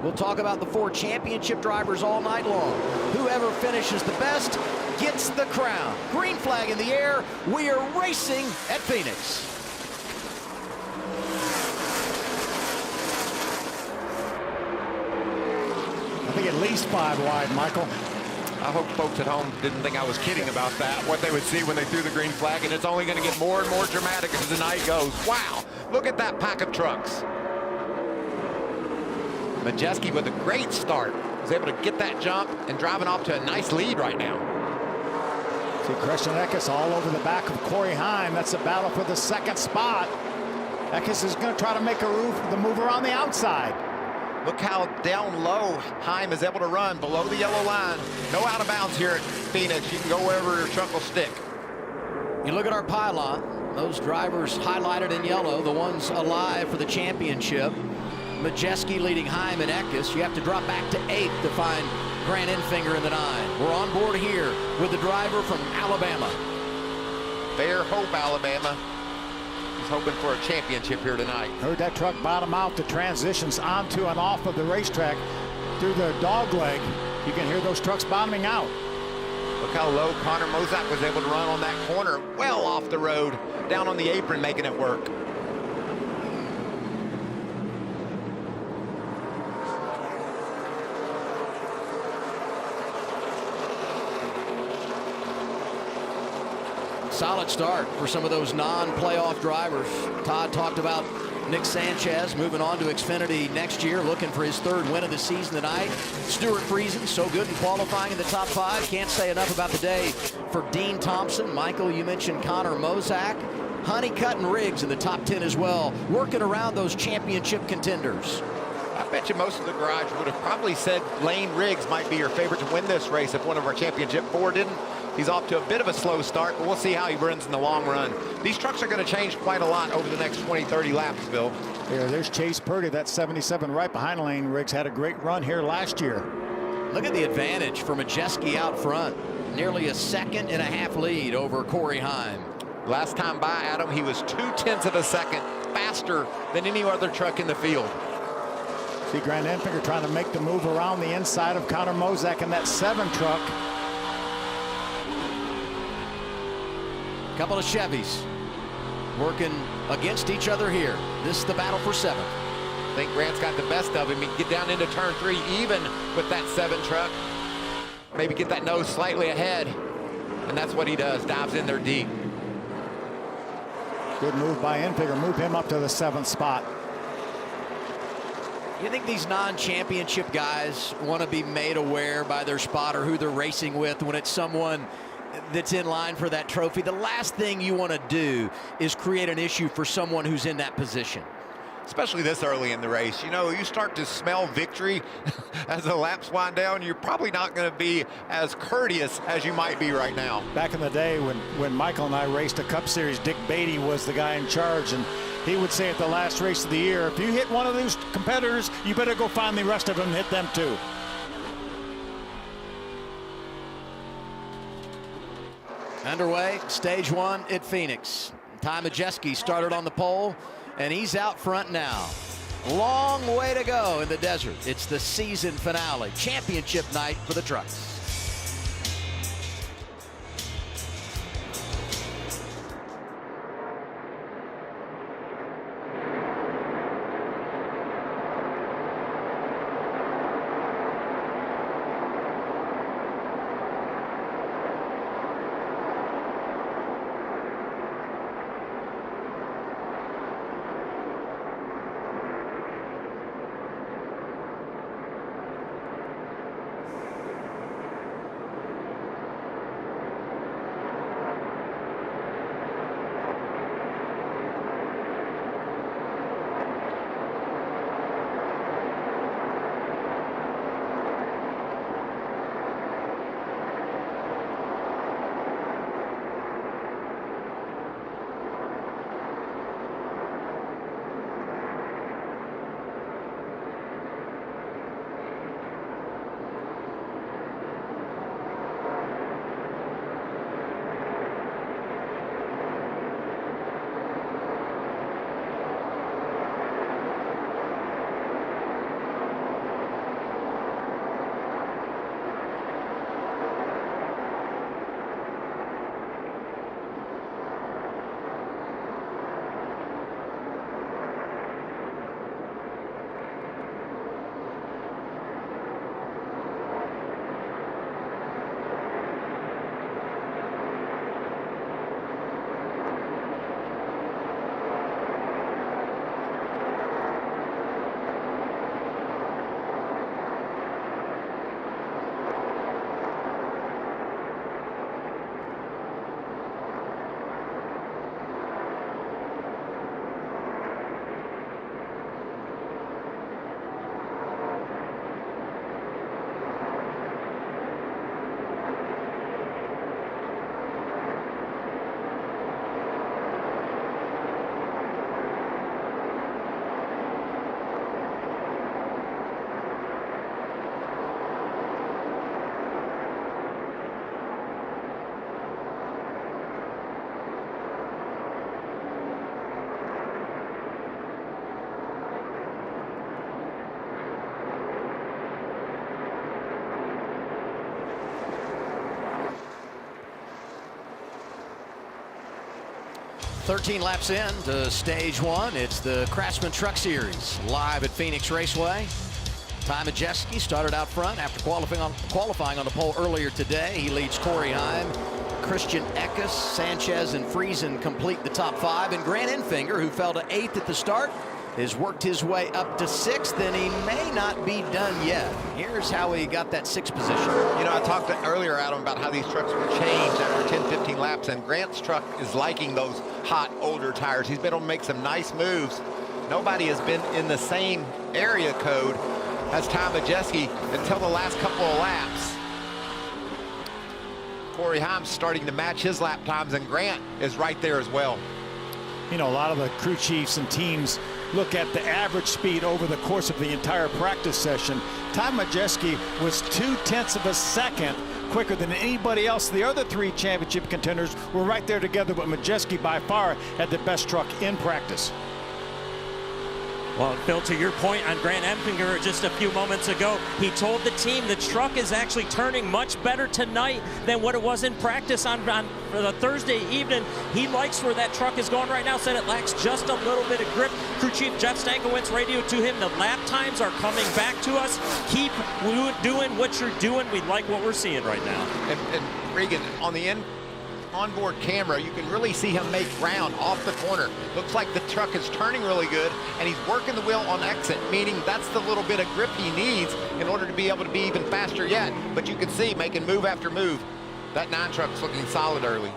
We'll talk about the 4 championship drivers all night long. Whoever finishes the best gets the crown. Green flag in the air. We are racing at Phoenix. I think at least 5 wide, Michael. I hope folks at home didn't think I was kidding about that, what they would see when they threw the green flag, and it's only going to get more and more dramatic as the night goes. Wow, look at that pack of trucks. Majeski with a great start was able to get that jump and driving off to a nice lead right now. See Christian Eckes all over the back of Corey Heim. That's a battle for the 2nd spot. Eckes is going to try to make the move around the outside. Look how down low Heim is able to run below the yellow line. No out of bounds here at Phoenix. You can go wherever your truck will stick. You look at our pylon, those drivers highlighted in yellow, the ones alive for the championship. Majeski leading Heim and Eckes. You have to drop back to 8th to find Grant Enfinger in the 9. We're on board here with the driver from Alabama. Fair Hope, Alabama. He's hoping for a championship here tonight. Heard that truck bottom out the transitions onto and off of the racetrack through the dog leg. You can hear those trucks bottoming out. Look how low Connor Mozak was able to run on that corner, well off the road, down on the apron, making it work. Solid start for some of those non-playoff drivers. Todd talked about Nick Sanchez moving on to Xfinity next year, looking for his 3rd win of the season tonight. Stuart Friesen, so good in qualifying in the top 5. Can't say enough about the day for Dean Thompson. Michael, you mentioned Connor Mozak. Honeycutt and Riggs in the top 10 as well, working around those championship contenders. I bet you most of the garage would have probably said Lane Riggs might be your favorite to win this race if one of our championship 4 didn't. He's off to a bit of a slow start, but we'll see how he runs in the long run. These trucks are going to change quite a lot over the next 20, 30 laps, Bill. There's Chase Purdy, that 77 right behind Lane Riggs. Had a great run here last year. Look at the advantage for Majeski out front. Nearly a 2.5-second lead over Corey Heim. Last time by, Adam, he was 0.2 of a second faster than any other truck in the field. See Grant Enfinger trying to make the move around the inside of Connor Mozak in that 7 truck. Couple of Chevys working against each other here. This is the battle for 7th. I think Grant's got the best of him. He can get down into turn 3 even with that 7 truck. Maybe get that nose slightly ahead. And that's what he does, dives in there deep. Good move by Enfinger, move him up to the 7th spot. You think these non-championship guys want to be made aware by their spotter who they're racing with when it's someone that's in line for that trophy? The last thing you want to do is create an issue for someone who's in that position. Especially this early in the race. You know, you start to smell victory as the laps wind down. You're probably not going to be as courteous as you might be right now. Back in the day when Michael and I raced a Cup Series, Dick Beatty was the guy in charge, and he would say at the last race of the year, if you hit one of those competitors, you better go find the rest of them and hit them too. Underway, stage 1 at Phoenix. Ty Majeski started on the pole, and he's out front now. Long way to go in the desert. It's the season finale, championship night for the trucks. 13 laps in to stage one. It's the Craftsman Truck Series live at Phoenix Raceway. Ty Majeski started out front after qualifying on the pole earlier today. He leads Corey Heim, Christian Eckes, Sanchez, and Friesen complete the top five. And Grant Enfinger, who fell to 8th at the start, has worked his way up to 6th, and he may not be done yet. Here's how he got that 6th position. You know, I talked earlier, Adam, about how these trucks will change after 10, 15 laps, and Grant's truck is liking those hot, older tires. He's been able to make some nice moves. Nobody has been in the same area code as Ty Majeski until the last couple of laps. Corey Heim's starting to match his lap times, and Grant is right there as well. You know, a lot of the crew chiefs and teams look at the average speed over the course of the entire practice session. Ty Majeski was 0.2 of a second quicker than anybody else. The other 3 championship contenders were right there together, but Majeski by far had the best truck in practice. Well, Phil, to your point on Grant Enfinger just a few moments ago, he told the team the truck is actually turning much better tonight than what it was in practice on for the Thursday evening. He likes where that truck is going right now, said it lacks just a little bit of grip. Crew Chief Jeff Stankiewicz radioed to him, the lap times are coming back to us. Keep doing what you're doing. We like what we're seeing right now. And Regan, on the onboard camera, you can really see him make ground off the corner. Looks like the truck is turning really good, and he's working the wheel on exit, meaning that's the little bit of grip he needs in order to be able to be even faster yet. But you can see making move after move. That 9 truck's looking solid early.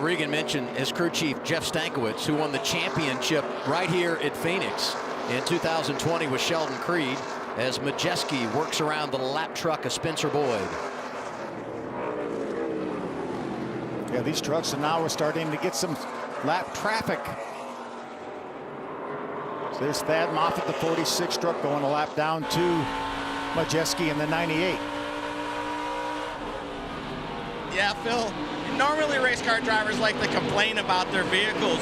Regan mentioned his crew chief, Jeff Stankiewicz, who won the championship right here at Phoenix in 2020 with Sheldon Creed, as Majeski works around the lap truck of Spencer Boyd. Yeah, these trucks, and now we're starting to get some lap traffic. So there's Thad Moffitt, the 46 truck, going a lap down to Majeski in the 98. Yeah, Phil, normally race car drivers like to complain about their vehicles.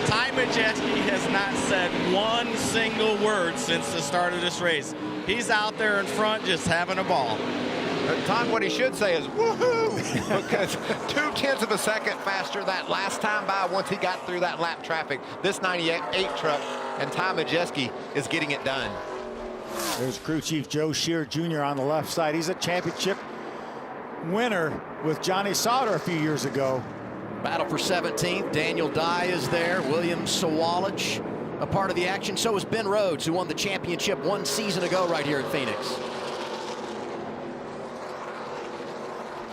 Ty Majeski has not said one single word since the start of this race. He's out there in front just having a ball. Tom, what he should say is woohoo, because 0.2 of a second faster that last time by once he got through that lap traffic. This 98 truck and Ty Majeski is getting it done. There's crew chief Joe Shear Jr. on the left side. He's a championship winner with Johnny Sauter a few years ago. Battle for 17th. Daniel Dye is there. William Sawalich a part of the action. So is Ben Rhodes, who won the championship 1 season ago right here at Phoenix.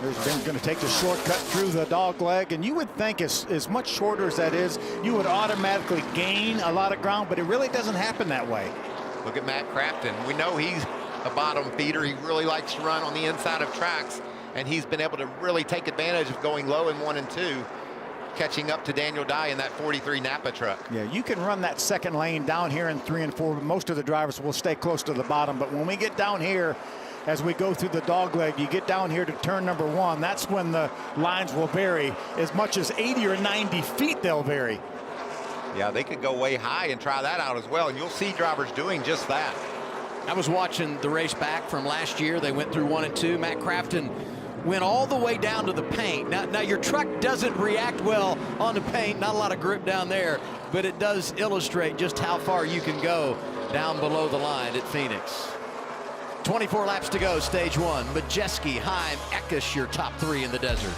There's Ben going to take the shortcut through the dog leg, and you would think as much shorter as that is, you would automatically gain a lot of ground, but it really doesn't happen that way. Look at Matt Crafton. We know he's a bottom feeder. He really likes to run on the inside of tracks, and he's been able to really take advantage of going low in 1 and 2, catching up to Daniel Dye in that 43 Napa truck. Yeah, you can run that second lane down here in 3 and 4, but most of the drivers will stay close to the bottom. But when we get down here, as we go through the dog leg, you get down here to turn number 1, that's when the lines will vary. As much as 80 or 90 feet they'll vary. Yeah, they could go way high and try that out as well, and you'll see drivers doing just that. I was watching the race back from last year. They went through 1 and 2. Matt Crafton went all the way down to the paint. Now your truck doesn't react well on the paint, not a lot of grip down there, but it does illustrate just how far you can go down below the line at Phoenix. 24 laps to go, stage 1. Majeski, Heim, Eckes, your top 3 in the desert.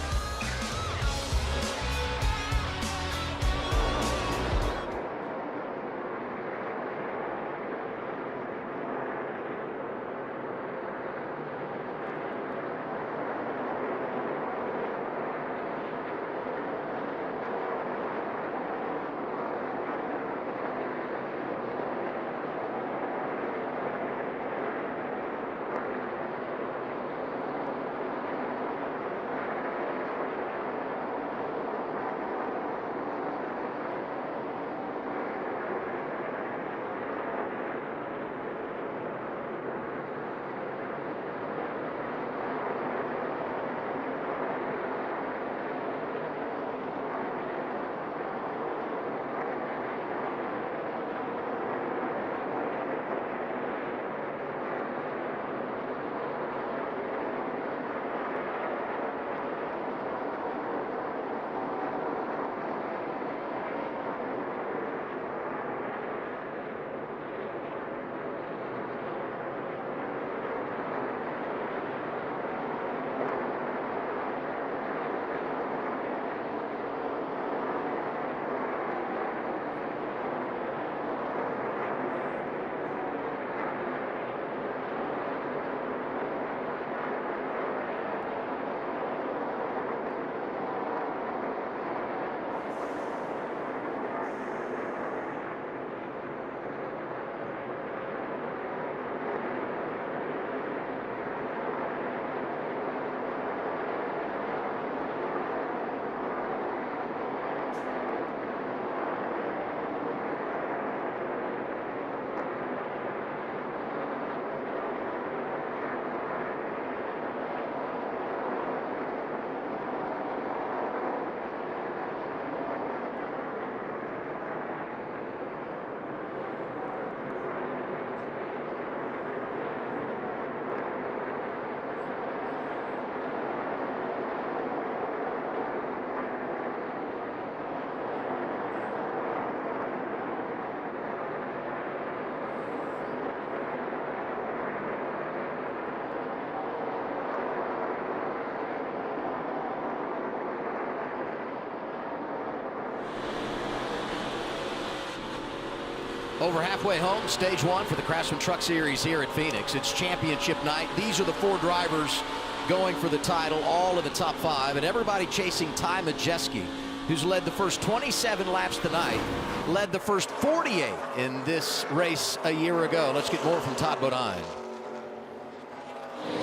Over halfway home, stage one for the Craftsman Truck Series here at Phoenix. It's championship night. These are the 4 drivers going for the title, all in the top 5, and everybody chasing Ty Majeski, who's led the first 27 laps tonight, led the first 48 in this race a year ago. Let's get more from Todd Bodine.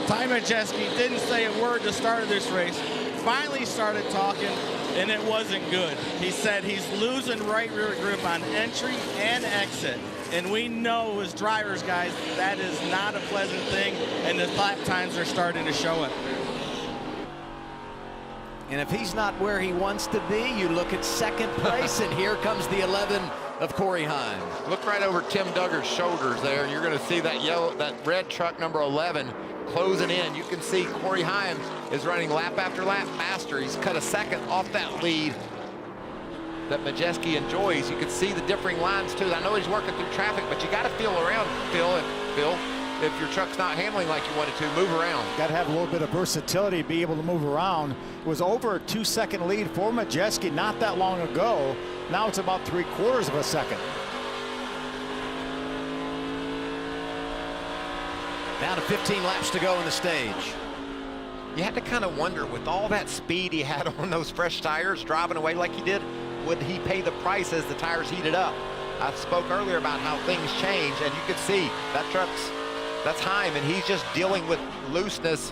Ty Majeski didn't say a word to start this race. Finally started talking, and it wasn't good. He said he's losing right rear grip on entry and exit. And we know as drivers, guys, that is not a pleasant thing, and the lap times are starting to show it. And if he's not where he wants to be, you look at second place, and here comes the 11 of Corey Heim. Look right over Tim Duggar's shoulders there, and you're going to see that red truck number 11 closing in. You can see Corey Heim is running lap after lap faster. He's cut a second off that lead that Majeski enjoys. You can see the differing lines too. I know he's working through traffic, but you got to feel around, Phil, if your truck's not handling like you wanted to, move around. Got to have a little bit of versatility to be able to move around. It was over a 2-second lead for Majeski not that long ago. Now it's about 3/4 of a second. Down to 15 laps to go in the stage. You had to kind of wonder, with all that speed he had on those fresh tires, driving away like he did, would he pay the price as the tires heated up? I spoke earlier about how things change, and you could see that that's Heim, and he's just dealing with looseness.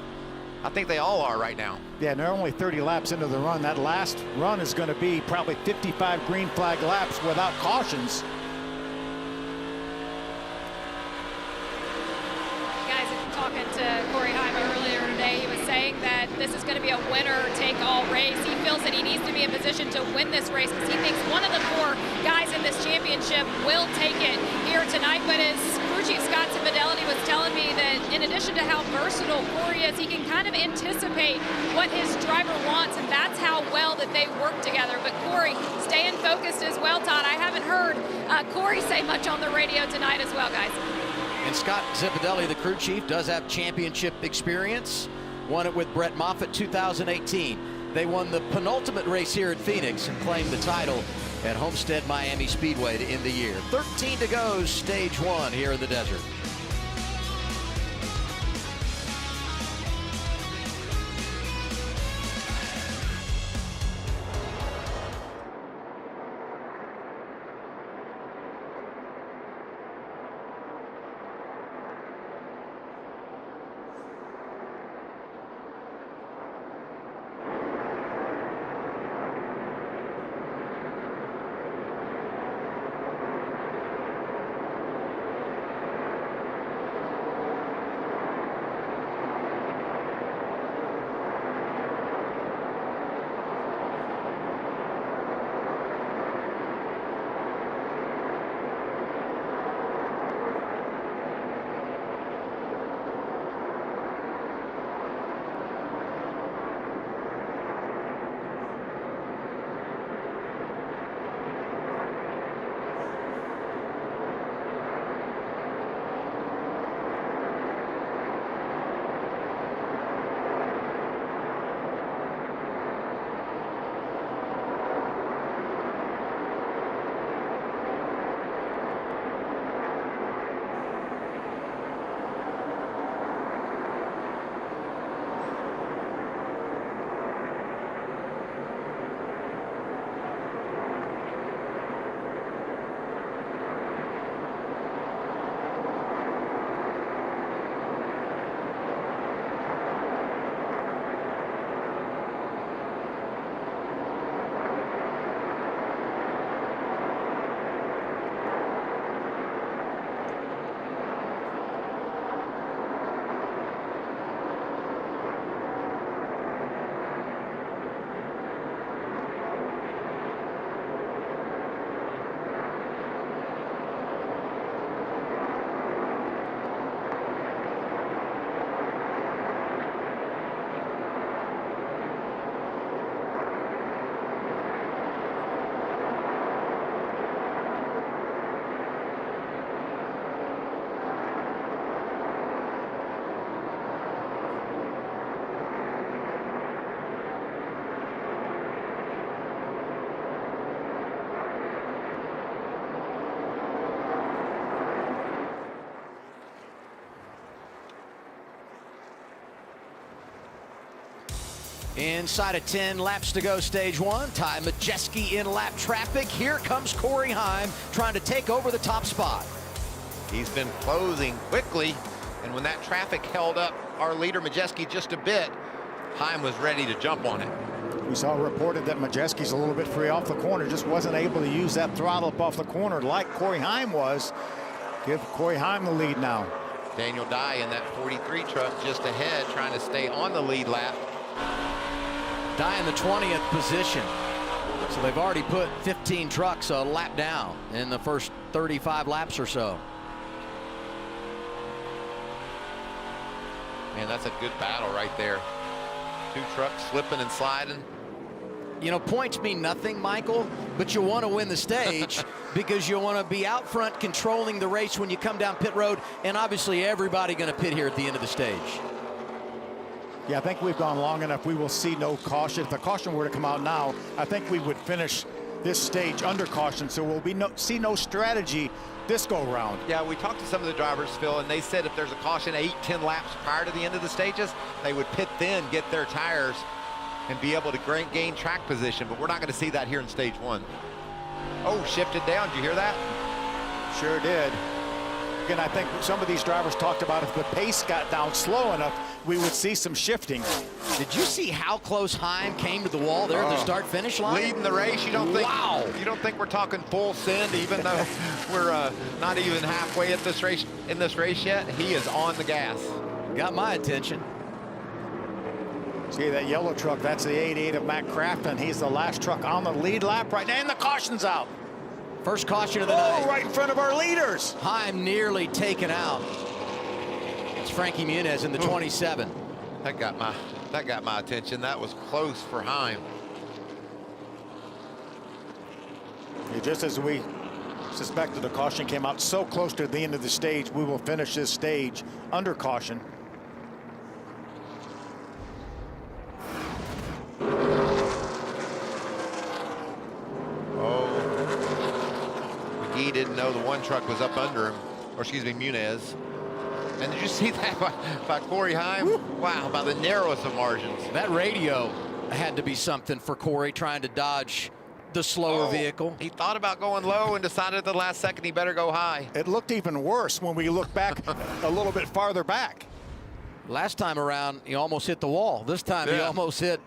I think they all are right now. Yeah, and they're only 30 laps into the run. That last run is going to be probably 55 green flag laps without cautions. Talking to Corey Heim earlier today, he was saying that this is going to be a winner-take-all race. He feels that he needs to be in position to win this race because he thinks one of the 4 guys in this championship will take it here tonight. But as crew chief Scott Cividelli was telling me that in addition to how versatile Corey is, he can kind of anticipate what his driver wants, and that's how well that they work together. But Corey staying focused as well, Todd. I haven't heard Corey say much on the radio tonight as well, guys. And Scott Cividelli, the crew chief, does have championship experience. Won it with Brett Moffitt 2018. They won the penultimate race here at Phoenix and claimed the title at Homestead Miami Speedway to end the year. 13 to go, stage one here in the desert. Inside of 10 laps to go, stage one. Ty Majeski in lap traffic. Here comes Corey Heim trying to take over the top spot. He's been closing quickly, and when that traffic held up our leader Majeski just a bit, Heim was ready to jump on it. We saw reported that Majeski's a little bit free off the corner, just wasn't able to use that throttle up off the corner like Corey Heim was. Give Corey Heim the lead now. Daniel Dye in that 43 truck just ahead, trying to stay on the lead lap. Dye in the 20th position. So they've already put 15 trucks a lap down in the first 35 laps or so. Man, that's a good battle right there. Two trucks slipping and sliding. You know, points mean nothing, Michael, but you want to win the stage because you want to be out front controlling the race when you come down pit road, and obviously everybody going to pit here at the end of the stage. Yeah, I think we've gone long enough. We will see no caution. If the caution were to come out now, I think we would finish this stage under caution, so we'll see no strategy this go round. Yeah, we talked to some of the drivers, Phil, and they said if there's a caution 8-10 laps prior to the end of the stages, they would pit then, get their tires, and be able to gain track position, but we're not going to see that here in stage one. Oh, shifted down. Did you hear that? Sure did. Again, I think some of these drivers talked about if the pace got down slow enough, we would see some shifting. Did you see how close Heim came to the wall there at the start-finish line? Leading the race. You don't think? Wow. You don't think we're talking full send, even though we're not even halfway at this race yet? He is on the gas. Got my attention. See that yellow truck? That's the 88 of Matt Craftsman. He's the last truck on the lead lap right now, and the caution's out. First caution of the night. Right in front of our leaders. Heim nearly taken out. It's Frankie Muniz in the 27. That got my attention. That was close for Heim. Yeah, just as we suspected, the caution came out so close to the end of the stage, we will finish this stage under caution. He didn't know the one truck was up under him, or excuse me, Muniz. And did you see that by Corey Heim? Woo. Wow, by the narrowest of margins. That radio had to be something for Corey, trying to dodge the slower vehicle. He thought about going low and decided at the last second he better go high. It looked even worse when we look back a little bit farther back. Last time around, he almost hit the wall. This time he almost hit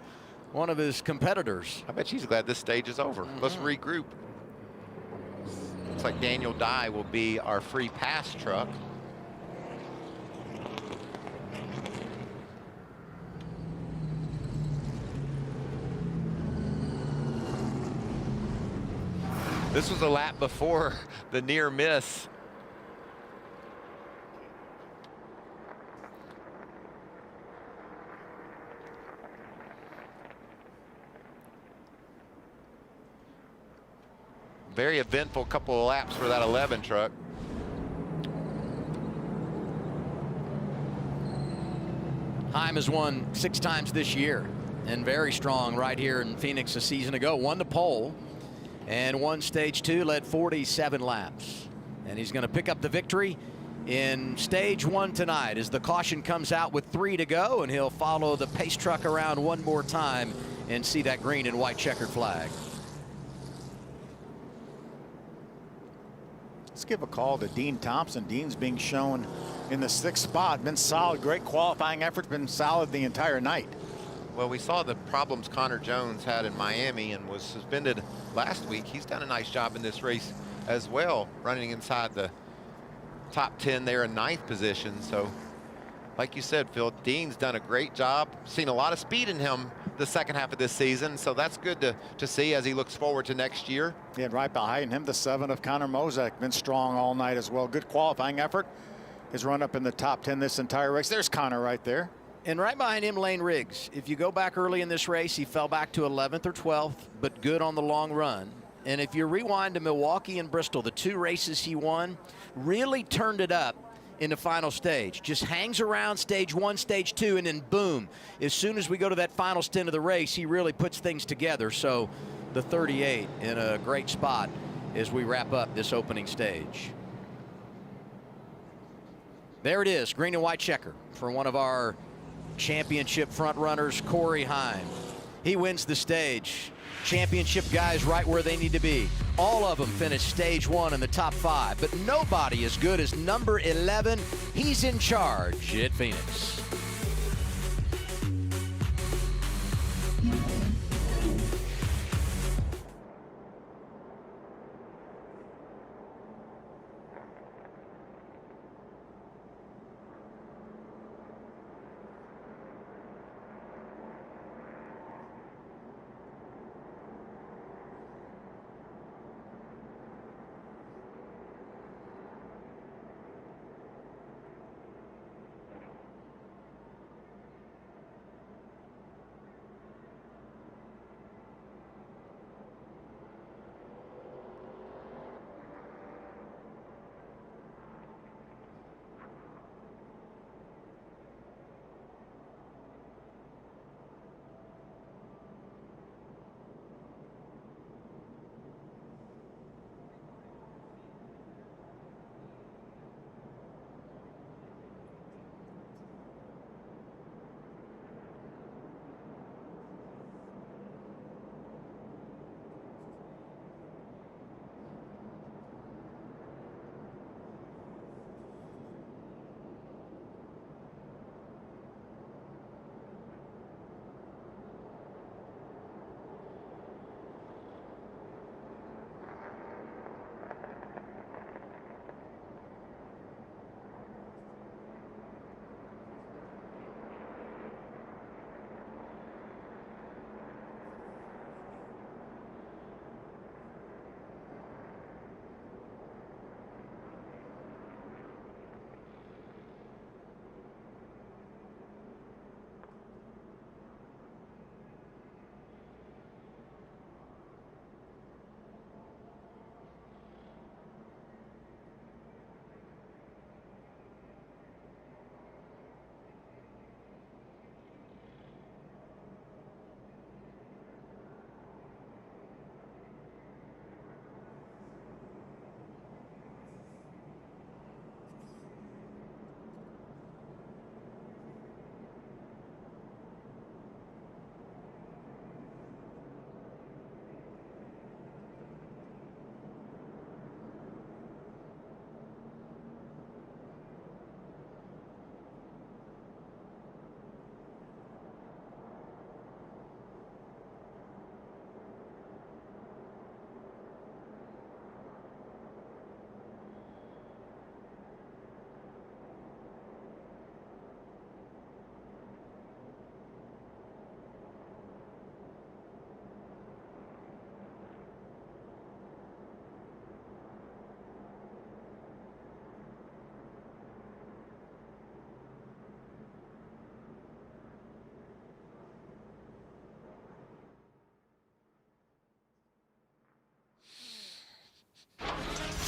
one of his competitors. I bet she's glad this stage is over. Let's regroup. Looks like Daniel Dye will be our free pass truck. This was a lap before the near miss. Very eventful couple of laps for that 11 truck. Heim has won 6 times this year and very strong right here in Phoenix a season ago. Won the pole and won stage 2, led 47 laps. And he's going to pick up the victory in stage 1 tonight as the caution comes out with 3 to go, and he'll follow the pace truck around one more time and see that green and white checkered flag. Let's give a call to Dean Thompson. Dean's being shown in the 6th spot. Been solid, great qualifying effort, been solid the entire night. Well, we saw the problems Connor Jones had in Miami and was suspended last week. He's done a nice job in this race as well, running inside the top 10 there in 9th position. So, like you said, Phil, Dean's done a great job. Seen a lot of speed in him the second half of this season, so that's good to see as he looks forward to next year. Yeah, right behind him, the 7 of Connor Mozak, been strong all night as well. Good qualifying effort. His run up in the top 10 this entire race. There's Connor right there. And right behind him, Lane Riggs. If you go back early in this race, he fell back to 11th or 12th, but good on the long run. And if you rewind to Milwaukee and Bristol, the 2 races he won, really turned it up in the final stage. Just hangs around stage 1, stage 2, and then boom. As soon as we go to that final stint of the race, he really puts things together. So the 38 in a great spot as we wrap up this opening stage. There it is, green and white checker for one of our championship frontrunners Corey Heim. He wins the stage. Championship guys right where they need to be. All of them finished stage 1 in the top 5, but nobody as good as number 11. He's in charge at Phoenix.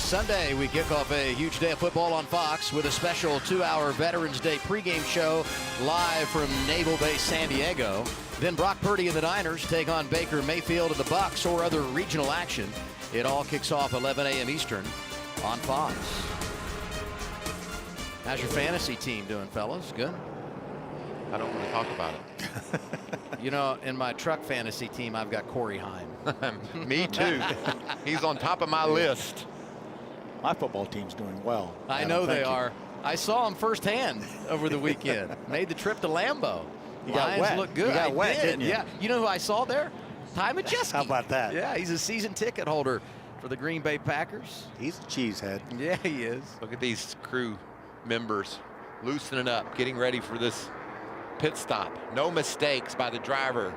Sunday, we kick off a huge day of football on Fox with a special 2-hour Veterans Day pregame show live from Naval Base San Diego. Then Brock Purdy and the Niners take on Baker Mayfield and the Bucks or other regional action. It all kicks off 11 a.m. Eastern on Fox. How's your fantasy team doing, fellas? Good? I don't want to talk about it. You know, in my truck fantasy team, I've got Corey Heim. Me too. He's on top of my list. My football team's doing well. I know they are. I saw him firsthand over the weekend. Made the trip to Lambeau. You got Lions wet. look good. You got I wet, did. didn't you? Yeah. You know who I saw there? Ty Majeski. How about that? Yeah, he's a season ticket holder for the Green Bay Packers. He's a cheesehead. Yeah, he is. Look at these crew members loosening up, getting ready for this pit stop. No mistakes by the driver.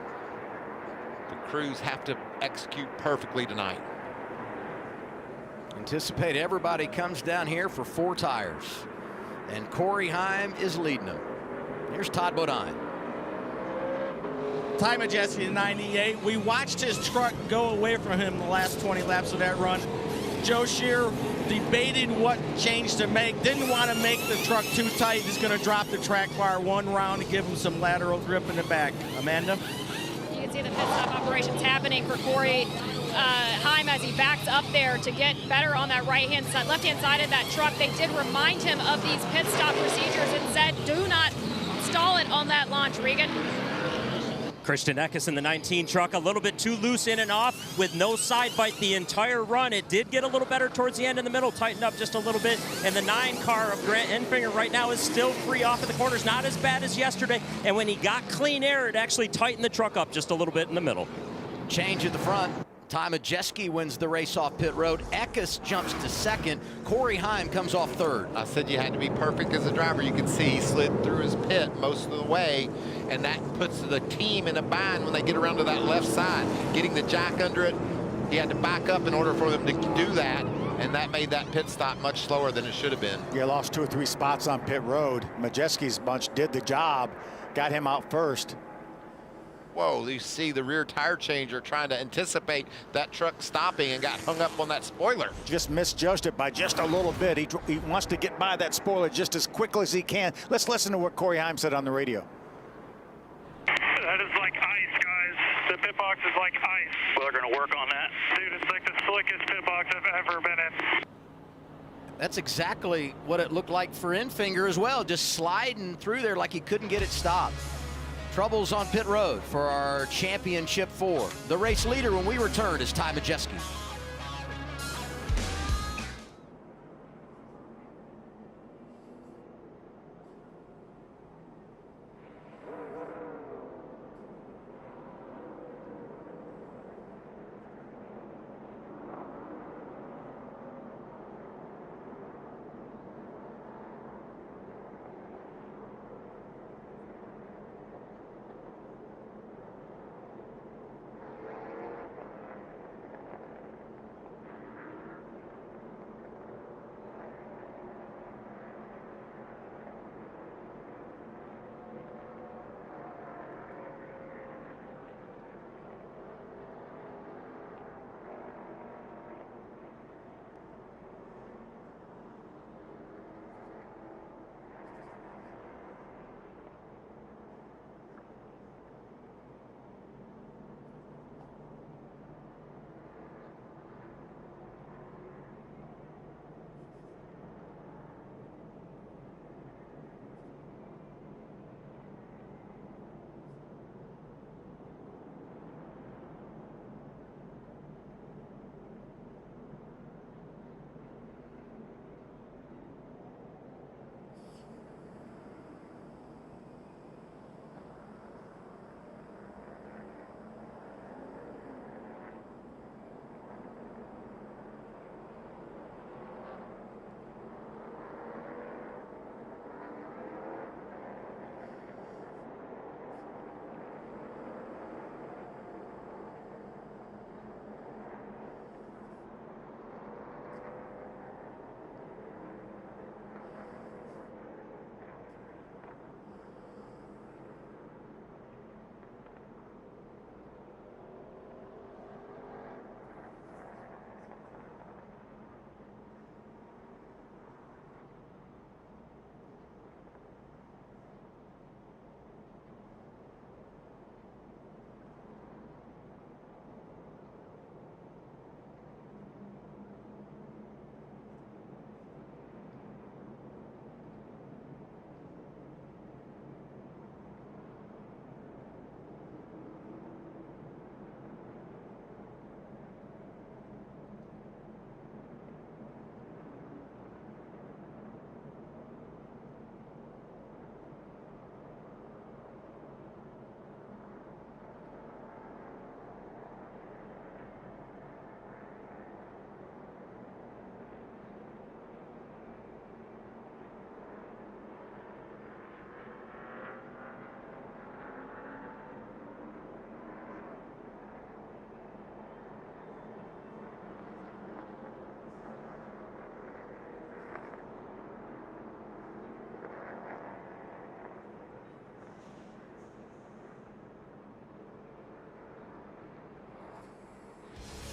The crews have to execute perfectly tonight. Anticipate everybody comes down here for 4 tires. And Corey Heim is leading them. Here's Todd Bodine. Ty Majeski, 98. We watched his truck go away from him the last 20 laps of that run. Joe Shear debated what change to make. Didn't want to make the truck too tight. He's going to drop the track bar 1 round to give him some lateral grip in the back. Amanda? You can see the pit stop operations happening for Corey Heim as he backs up there to get better on that right-hand side, left-hand side of that truck. They did remind him of these pit stop procedures and said, do not stall it on that launch, Regan. Christian Eckes in the 19 truck, a little bit too loose in and off with no side bite the entire run. It did get a little better towards the end in the middle, tightened up just a little bit. And the 9 car of Grant Enfinger right now is still free off of the corners, not as bad as yesterday. And when he got clean air, it actually tightened the truck up just a little bit in the middle. Change at the front. Ty Majeski wins the race off pit road. Eckes jumps to second. Corey Heim comes off third. I said you had to be perfect as a driver. You can see he slid through his pit most of the way, and that puts the team in a bind when they get around to that left side. Getting the jack under it, he had to back up in order for them to do that, and that made that pit stop much slower than it should have been. Yeah, lost 2 or 3 spots on pit road. Majeski's bunch did the job, got him out first. Whoa, you see the rear tire changer trying to anticipate that truck stopping and got hung up on that spoiler. Just misjudged it by just a little bit. He wants to get by that spoiler just as quickly as he can. Let's listen to what Corey Heim said on the radio. That is like ice, guys. The pit box is like ice. We're going to work on that. Dude, it's like the slickest pit box I've ever been in. That's exactly what it looked like for Enfinger as well, just sliding through there like he couldn't get it stopped. Troubles on pit road for our championship 4. The race leader when we return is Ty Majeski.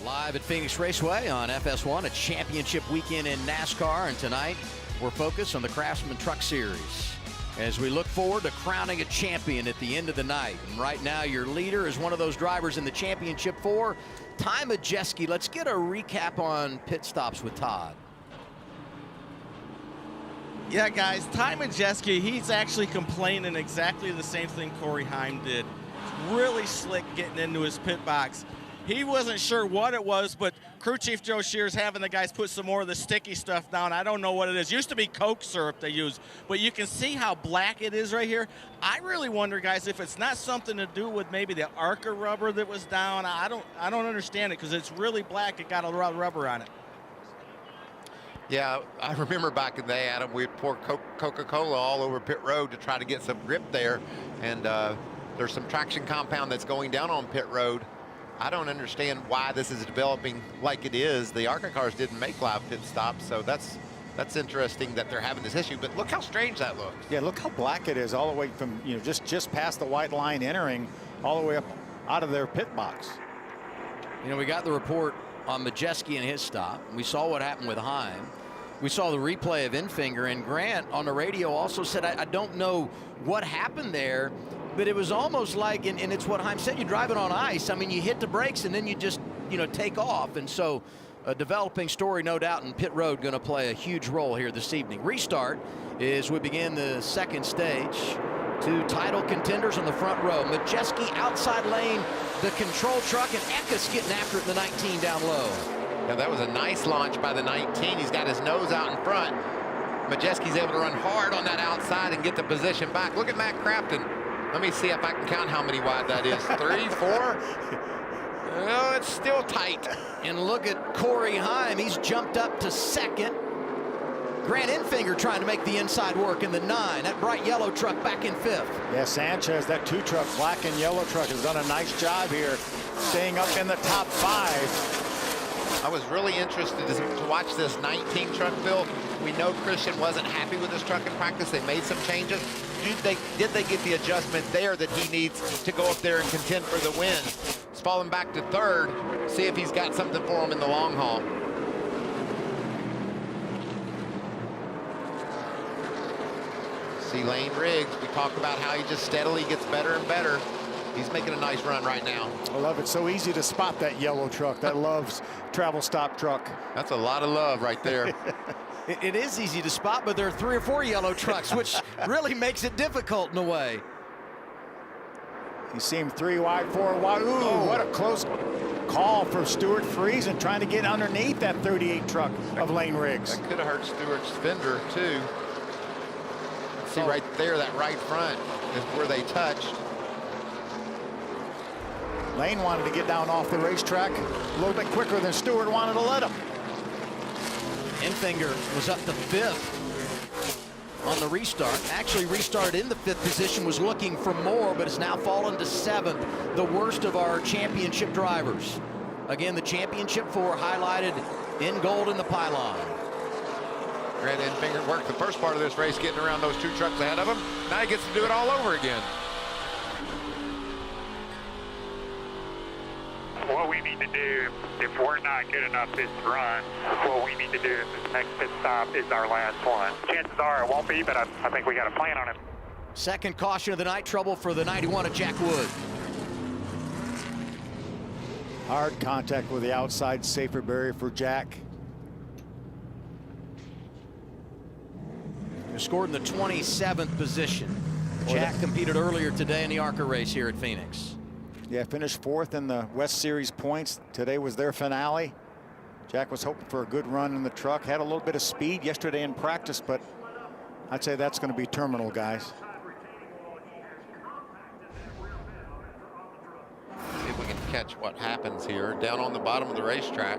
Live at Phoenix Raceway on FS1, a championship weekend in NASCAR, and tonight we're focused on the Craftsman Truck Series as we look forward to crowning a champion at the end of the night. And right now your leader is one of those drivers in the championship 4, Ty Majeski. Let's get a recap on pit stops with Todd. Yeah, guys, Ty Majeski, he's actually complaining exactly the same thing Corey Heim did. Really slick getting into his pit box. He wasn't sure what it was, but Crew Chief Joe Shear's having the guys put some more of the sticky stuff down. I don't know what it is. Used to be Coke syrup they use, but you can see how black it is right here. I really wonder, guys, if it's not something to do with maybe the ARCA rubber that was down. I don't understand it because it's really black. It got a lot of rubber on it. Yeah, I remember back in the day, Adam, we'd pour Coca-Cola all over pit road to try to get some grip there. And there's some traction compound that's going down on pit road. I don't understand why this is developing like it is. The ARCA cars didn't make live pit stops, so that's interesting that they're having this issue. But look how strange that looks. Yeah, look how black it is all the way from, you know, just past the white line entering all the way up out of their pit box. You know, we got the report on Majeski and his stop. We saw what happened with Heim. We saw the replay of Infinger, and Grant on the radio also said, I don't know what happened there, but it was almost like, and it's what Heim said, you drive it on ice. I mean, you hit the brakes and then you just, you know, take off. And so a developing story, no doubt, in pit road going to play a huge role here this evening. Restart is we begin the second stage. Two title contenders on the front row. Majeski outside lane, the control truck, and Eckes getting after it in the 19 down low. Now that was a nice launch by the 19. He's got his nose out in front. Majeski's able to run hard on that outside and get the position back. Look at Matt Crafton. Let me see if I can count how many wide that is. 3, 4? Oh, it's still tight. And look at Corey Heim. He's jumped up to second. Grant Infinger trying to make the inside work in the 9. That bright yellow truck back in 5th. Yeah, Sanchez, that 2 truck, black and yellow truck, has done a nice job here, staying up in the top 5. I was really interested to watch this 19 truck build. We know Christian wasn't happy with his truck in practice. They made some changes. Did they get the adjustment there that he needs to go up there and contend for the win? He's falling back to 3rd. See if he's got something for him in the long haul. See Lane Riggs. We talk about how he just steadily gets better and better. He's making a nice run right now. I love it. So easy to spot that yellow truck. That loves travel stop truck. That's a lot of love right there. It is easy to spot, but there are 3 or 4 yellow trucks, which really makes it difficult in a way. You see him 3 wide, 4 wide. Ooh, what a close call for Stuart Friesen, trying to get underneath that 38 truck of Lane Riggs. That could have hurt Stewart's fender, too. See right there, that right front is where they touched. Lane wanted to get down off the racetrack a little bit quicker than Stewart wanted to let him. Infinger was up to 5th on the restart. Actually restarted in the 5th position, was looking for more, but has now fallen to 7th, the worst of our championship drivers. Again, the championship 4 highlighted in gold in the pylon. Grant Infinger worked the first part of this race getting around those 2 trucks ahead of him. Now he gets to do it all over again. What we need to do, if we're not good enough this run, what we need to do is this next pit stop is our last one. Chances are it won't be, but I think we got a plan on it. Second caution of the night, trouble for the 91 of Jack Wood. Hard contact with the outside safer barrier for Jack. He scored in the 27th position. Jack competed earlier today in the ARCA race here at Phoenix. Yeah, finished 4th in the West Series points. Today was their finale. Jack was hoping for a good run in the truck. Had a little bit of speed yesterday in practice, but I'd say that's going to be terminal, guys. See if we can catch what happens here. Down on the bottom of the racetrack.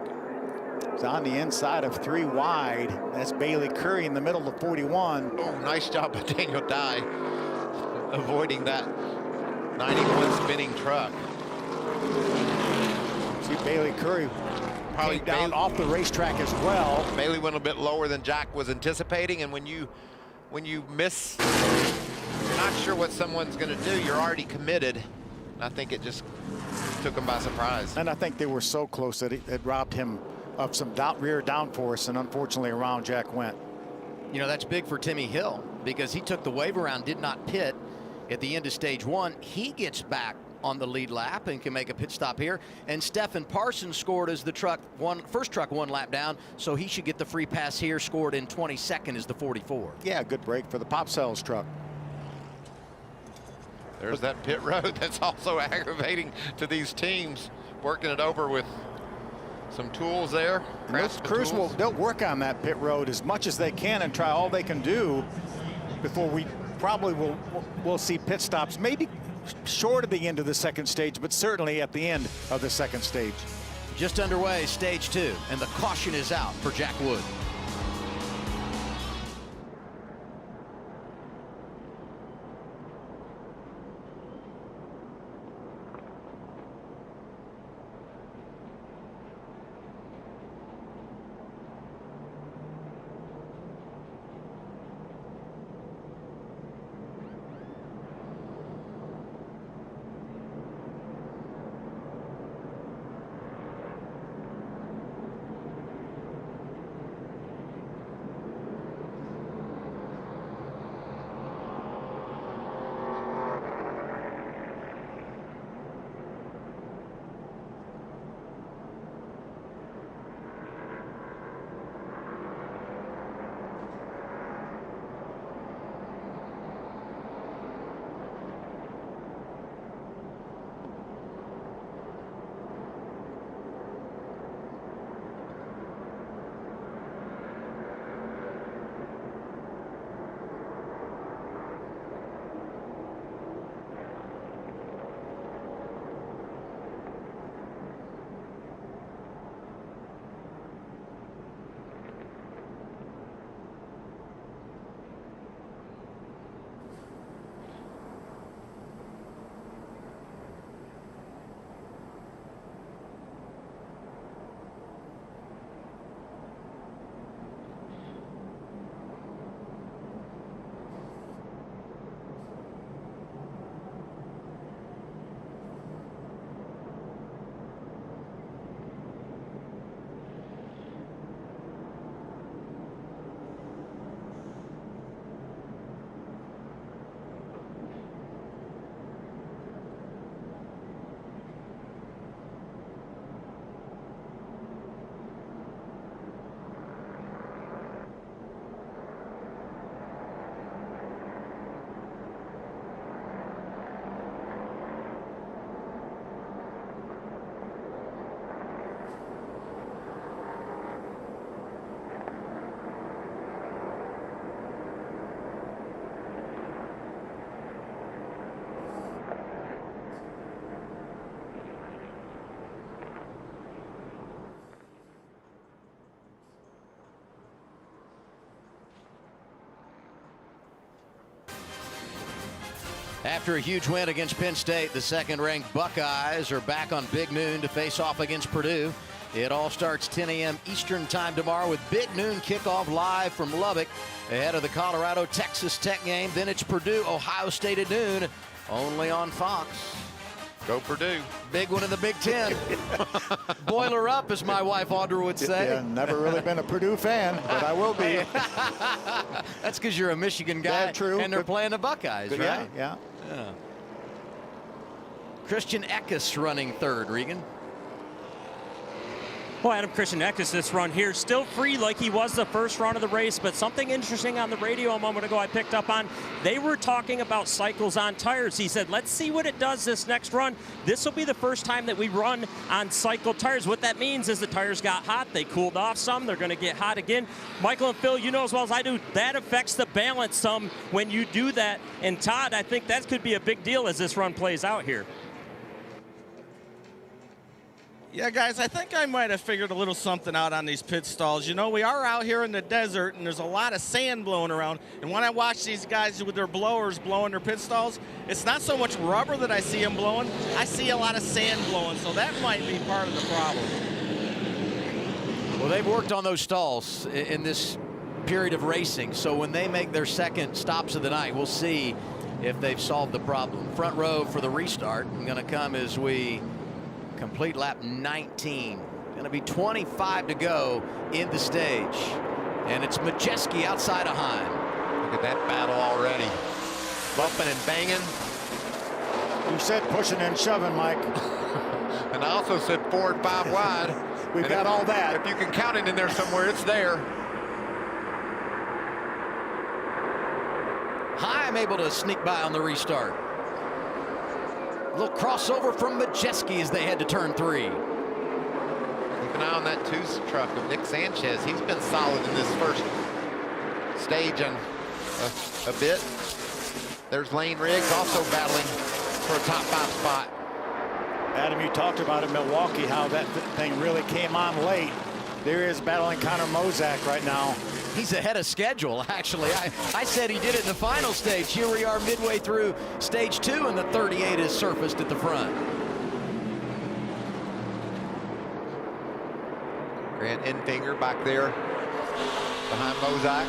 It's on the inside of 3 wide. That's Bailey Curry in the middle of 41. Oh, nice job by Daniel Dye avoiding that 91 spinning truck. See Bailey Curry probably down off the racetrack as well. Bailey went a bit lower than Jack was anticipating, and when you miss, you're not sure what someone's going to do. You're already committed. I think it just took him by surprise. And I think they were so close that it robbed him of some rear downforce, and unfortunately around Jack went. You know, that's big for Timmy Hill because he took the wave around, did not pit at the end of stage 1. He gets back on the lead lap and can make a pit stop here. And Stephen Parsons scored as the first truck 1 lap down, so he should get the free pass here, scored in 22nd as the 44. Yeah, good break for the Pop Cells truck. There's that pit road that's also aggravating to these teams, working it over with some tools there. Most crews they'll work on that pit road as much as they can and try all they can do before we probably will see pit stops, maybe short of the end of the second stage, but certainly at the end of the second stage. Just underway, stage 2, and the caution is out for Jack Wood. After a huge win against Penn State, the second-ranked Buckeyes are back on Big Noon to face off against Purdue. It all starts 10 a.m. Eastern time tomorrow with Big Noon kickoff live from Lubbock ahead of the Colorado-Texas Tech game. Then it's Purdue-Ohio State at noon, only on Fox. Go Purdue. Big one in the Big Ten. Boiler up, as my wife Audra would say. Yeah, never really been a Purdue fan, but I will be. That's because you're a Michigan guy. Yeah, true. And they're playing the Buckeyes, right? Yeah. Christian Eckes running third, Regan. Well, Adam, Christian Eckes this run here still free like he was the first run of the race, but something interesting on the radio a moment ago I picked up on. They were talking about cycles on tires. He said, let's see what it does this next run. This will be the first time that we run on cycle tires. What that means is the tires got hot, they cooled off some, they're going to get hot again. Michael and Phil, you know as well as I do, that affects the balance some when you do that. And Todd, I think that could be a big deal as this run plays out here. Yeah, guys, I think I might have figured a little something out on these pit stalls. You know, we are out here in the desert, and there's a lot of sand blowing around. And when I watch these guys with their blowers blowing their pit stalls, it's not so much rubber that I see them blowing. I see a lot of sand blowing, so that might be part of the problem. Well, they've worked on those stalls in this period of racing, so when they make their second stops of the night, we'll see if they've solved the problem. Front row for the restart going to come as we complete lap 19. Going to be 25 to go in the stage. And it's Majeski outside of Heim. Look at that battle already. Bumping and banging. You said pushing and shoving, Mike. And I also said 4 and 5 wide. We've got all that. If you can count it in there somewhere, it's there. Heim able to sneak by on the restart. A little crossover from Majeski as they head to turn 3. Keep an eye on that 2 truck of Nick Sanchez. He's been solid in this first stage and a bit. There's Lane Riggs also battling for a top 5 spot. Adam, you talked about in Milwaukee how that thing really came on late. There is battling Connor Mozak right now. He's ahead of schedule, actually. I said he did it in the final stage. Here we are midway through stage 2, and the 38 is surfaced at the front. Grant Enfinger back there behind Mozak.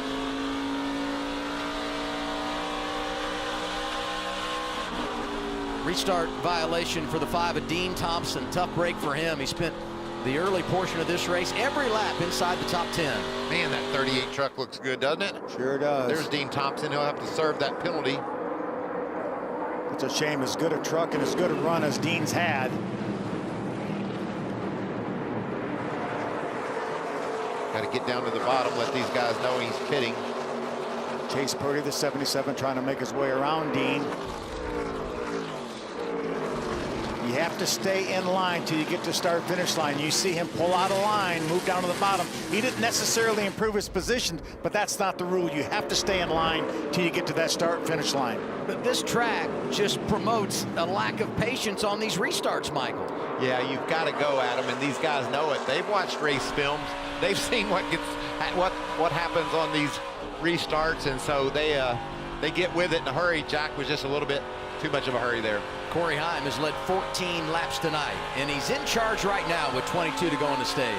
Restart violation for the 5 of Dean Thompson. Tough break for him. He spent the early portion of this race every lap inside the top 10. Man, that 38 truck looks good, doesn't it? Sure does. There's Dean Thompson. He'll have to serve that penalty. It's a shame, as good a truck and as good a run as Dean's had. Got to get down to the bottom, let these guys know he's pitting. Chase Purdy, the 77, trying to make his way around Dean. You have to stay in line till you get to start-finish line. You see him pull out of line, move down to the bottom. He didn't necessarily improve his position, but that's not the rule. You have to stay in line till you get to that start-finish line. But this track just promotes a lack of patience on these restarts, Michael. Yeah, you've got to go, Adam, and these guys know it. They've watched race films. They've seen what happens on these restarts, and so they get with it in a hurry. Jack was just a little bit too much of a hurry there. Corey Heim has led 14 laps tonight, and he's in charge right now with 22 to go on the stage.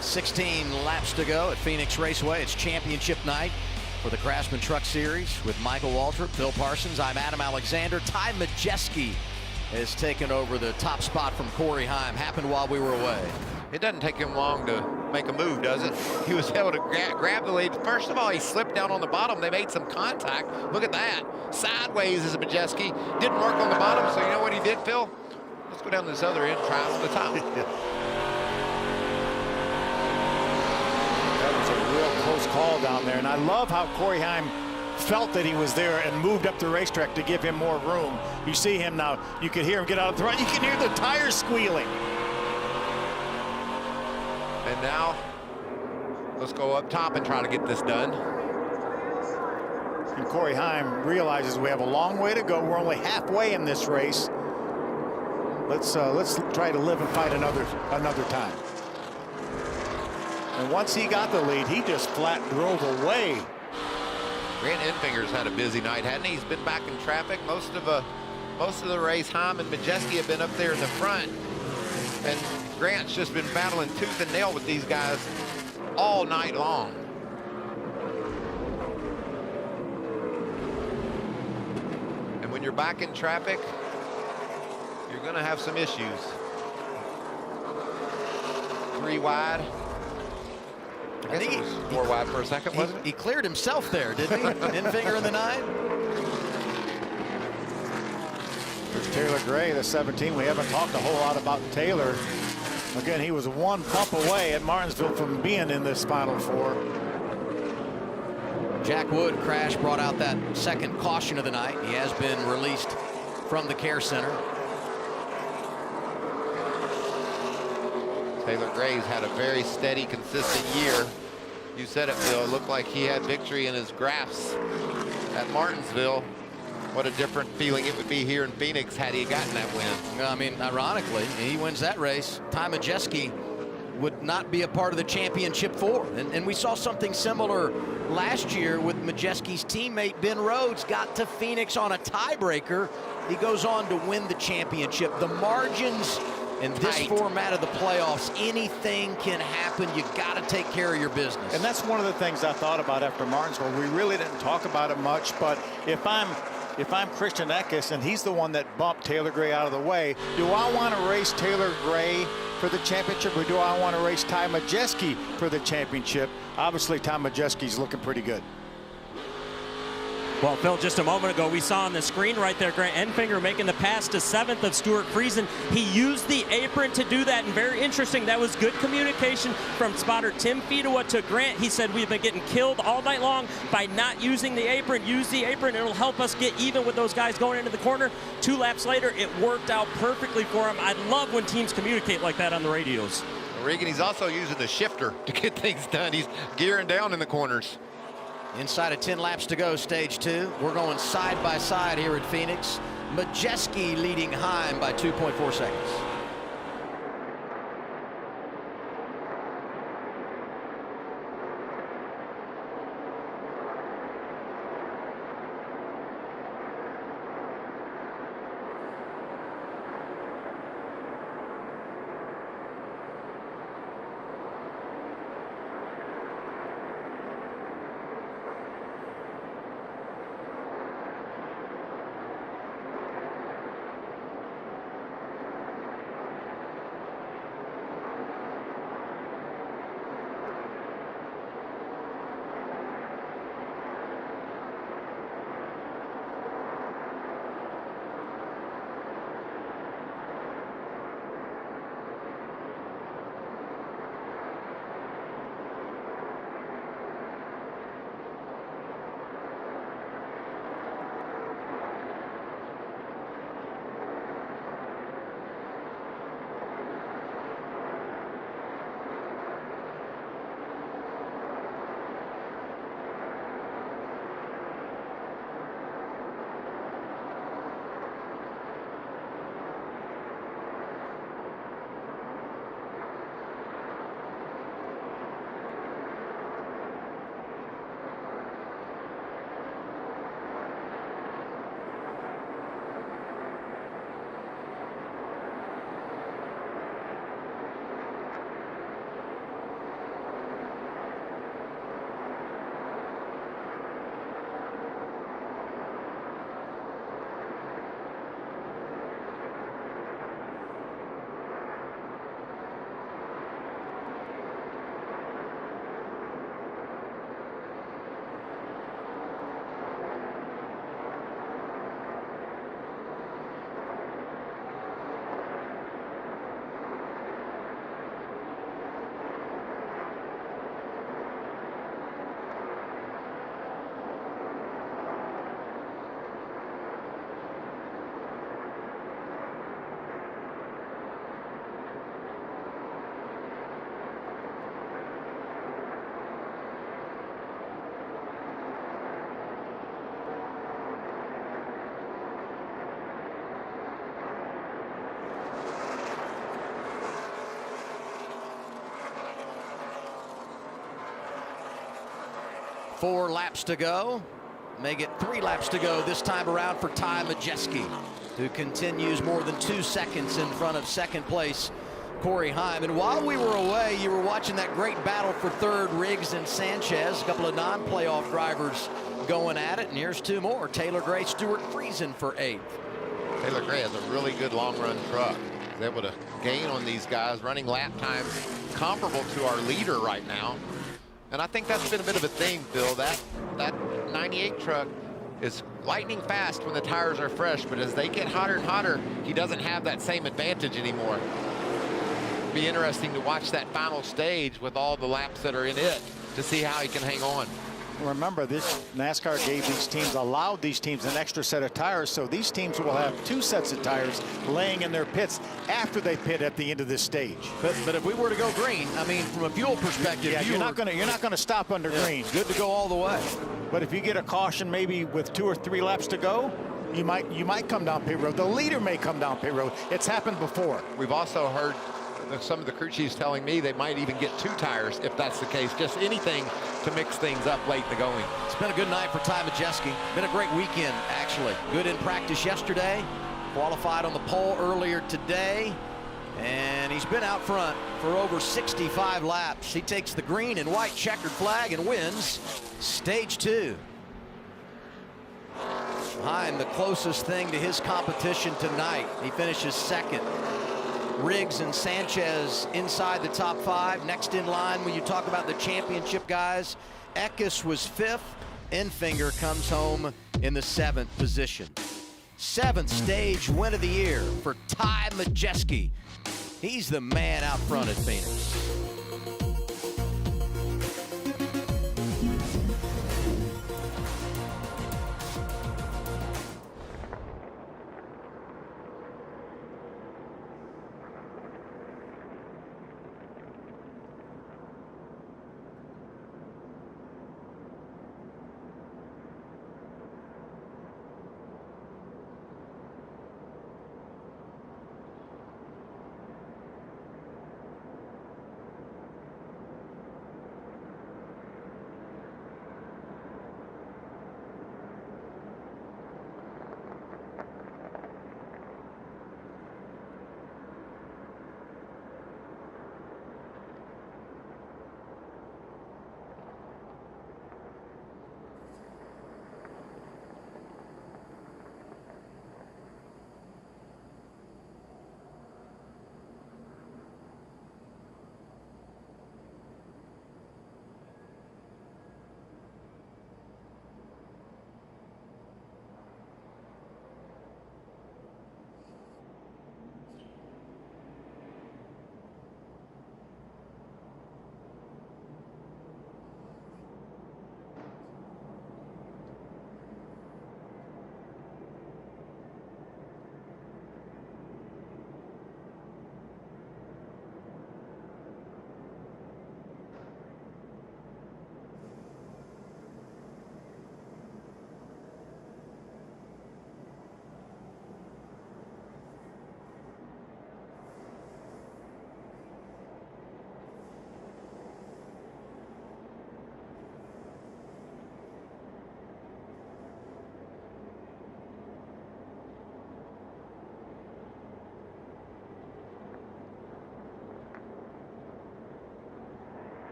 .16 laps to go at Phoenix Raceway. It's championship night for the Craftsman Truck Series with Michael Waltrip, Phil Parsons. I'm Adam Alexander. Ty Majeski has taken over the top spot from Corey Heim. Happened while we were away. It doesn't take him long to make a move, does it? He was able to grab the lead. First of all, he slipped down on the bottom. They made some contact. Look at that. Sideways is a Majeski. Didn't work on the bottom, so you know what he did, Phil? Let's go down this other end, try on the top. That was a real close call down there, and I love how Corey Heim felt that he was there and moved up the racetrack to give him more room. You see him now, you can hear him get out of the front. You can hear the tires squealing. And now, let's go up top and try to get this done. And Corey Heim realizes we have a long way to go. We're only halfway in this race. Let's try to live and fight another time. And once he got the lead, he just flat drove away. Grant Enfinger's had a busy night, hadn't he? He's been back in traffic most of the race. Heim and Majeski have been up there in the front, and Grant's just been battling tooth and nail with these guys all night long. And when you're back in traffic, you're going to have some issues. 3 wide. I guess it was 4 wide for a second, wasn't it? He cleared himself there, didn't he? Enfinger in the 9. There's Taylor Gray, the 17. We haven't talked a whole lot about Taylor. Again, he was 1 bump away at Martinsville from being in this Final 4. Jack Wood crash brought out that second caution of the night. He has been released from the care center. Taylor Gray's had a very steady, consistent year. You said it, Phil. It looked like he had victory in his grasp at Martinsville. What a different feeling it would be here in Phoenix had he gotten that win. I mean, ironically, he wins that race. Ty Majeski would not be a part of the championship 4. And we saw something similar last year with Majeski's teammate Ben Rhodes. Got to Phoenix on a tiebreaker. He goes on to win the championship. The margins in this format of the playoffs, anything can happen. You got to take care of your business. And that's one of the things I thought about after Martinsville. We really didn't talk about it much, but if I'm Christian Eckes and he's the one that bumped Taylor Gray out of the way, do I want to race Taylor Gray for the championship, or do I want to race Ty Majeski for the championship? Obviously, Ty Majeski's looking pretty good. Well, Phil, just a moment ago, we saw on the screen right there, Grant Enfinger making the pass to 7th of Stuart Friesen. He used the apron to do that, and very interesting, that was good communication from spotter Tim Fedewa to Grant. He said, we've been getting killed all night long by not using the apron. Use the apron, it'll help us get even with those guys going into the corner. 2 laps later, it worked out perfectly for him. I love when teams communicate like that on the radios. Regan, he's also using the shifter to get things done. He's gearing down in the corners. Inside of 10 laps to go, stage 2. We're going side by side here at Phoenix. Majeski leading Heim by 2.4 seconds. 4 laps to go. May get 3 laps to go this time around for Ty Majeski, who continues more than 2 seconds in front of second place Corey Heim. And while we were away, you were watching that great battle for third, Riggs and Sanchez, a couple of non-playoff drivers going at it. And here's 2 more, Taylor Gray, Stuart Friesen for 8th. Taylor Gray has a really good long run truck. He's able to gain on these guys, running lap times comparable to our leader right now. And I think that's been a bit of a thing, Phil. That 98 truck is lightning fast when the tires are fresh, but as they get hotter and hotter, he doesn't have that same advantage anymore. It'll be interesting to watch that final stage with all the laps that are in it to see how he can hang on. Remember, this NASCAR gave these teams, allowed these teams an extra set of tires, so these teams will have 2 sets of tires laying in their pits after they pit at the end of this stage. But if we were to go green, I mean, from a fuel perspective, yeah, you're not going to stop under green. Good to go all the way. But if you get a caution, maybe with 2 or 3 laps to go, you might come down pit road. The leader may come down pit road. It's happened before. We've also heard some of the crew chiefs telling me they might even get 2 tires if that's the case. Just anything to mix things up late in the going. It's been a good night for Ty Majeski. Been a great weekend, actually. Good in practice yesterday. Qualified on the pole earlier today. And he's been out front for over 65 laps. He takes the green and white checkered flag and wins stage 2. Heim, the closest thing to his competition tonight. He finishes 2nd. Riggs and Sanchez inside the top 5. Next in line when you talk about the championship guys, Eckes was 5th. Enfinger comes home in the 7th position. 7th stage win of the year for Ty Majeski. He's the man out front at Phoenix.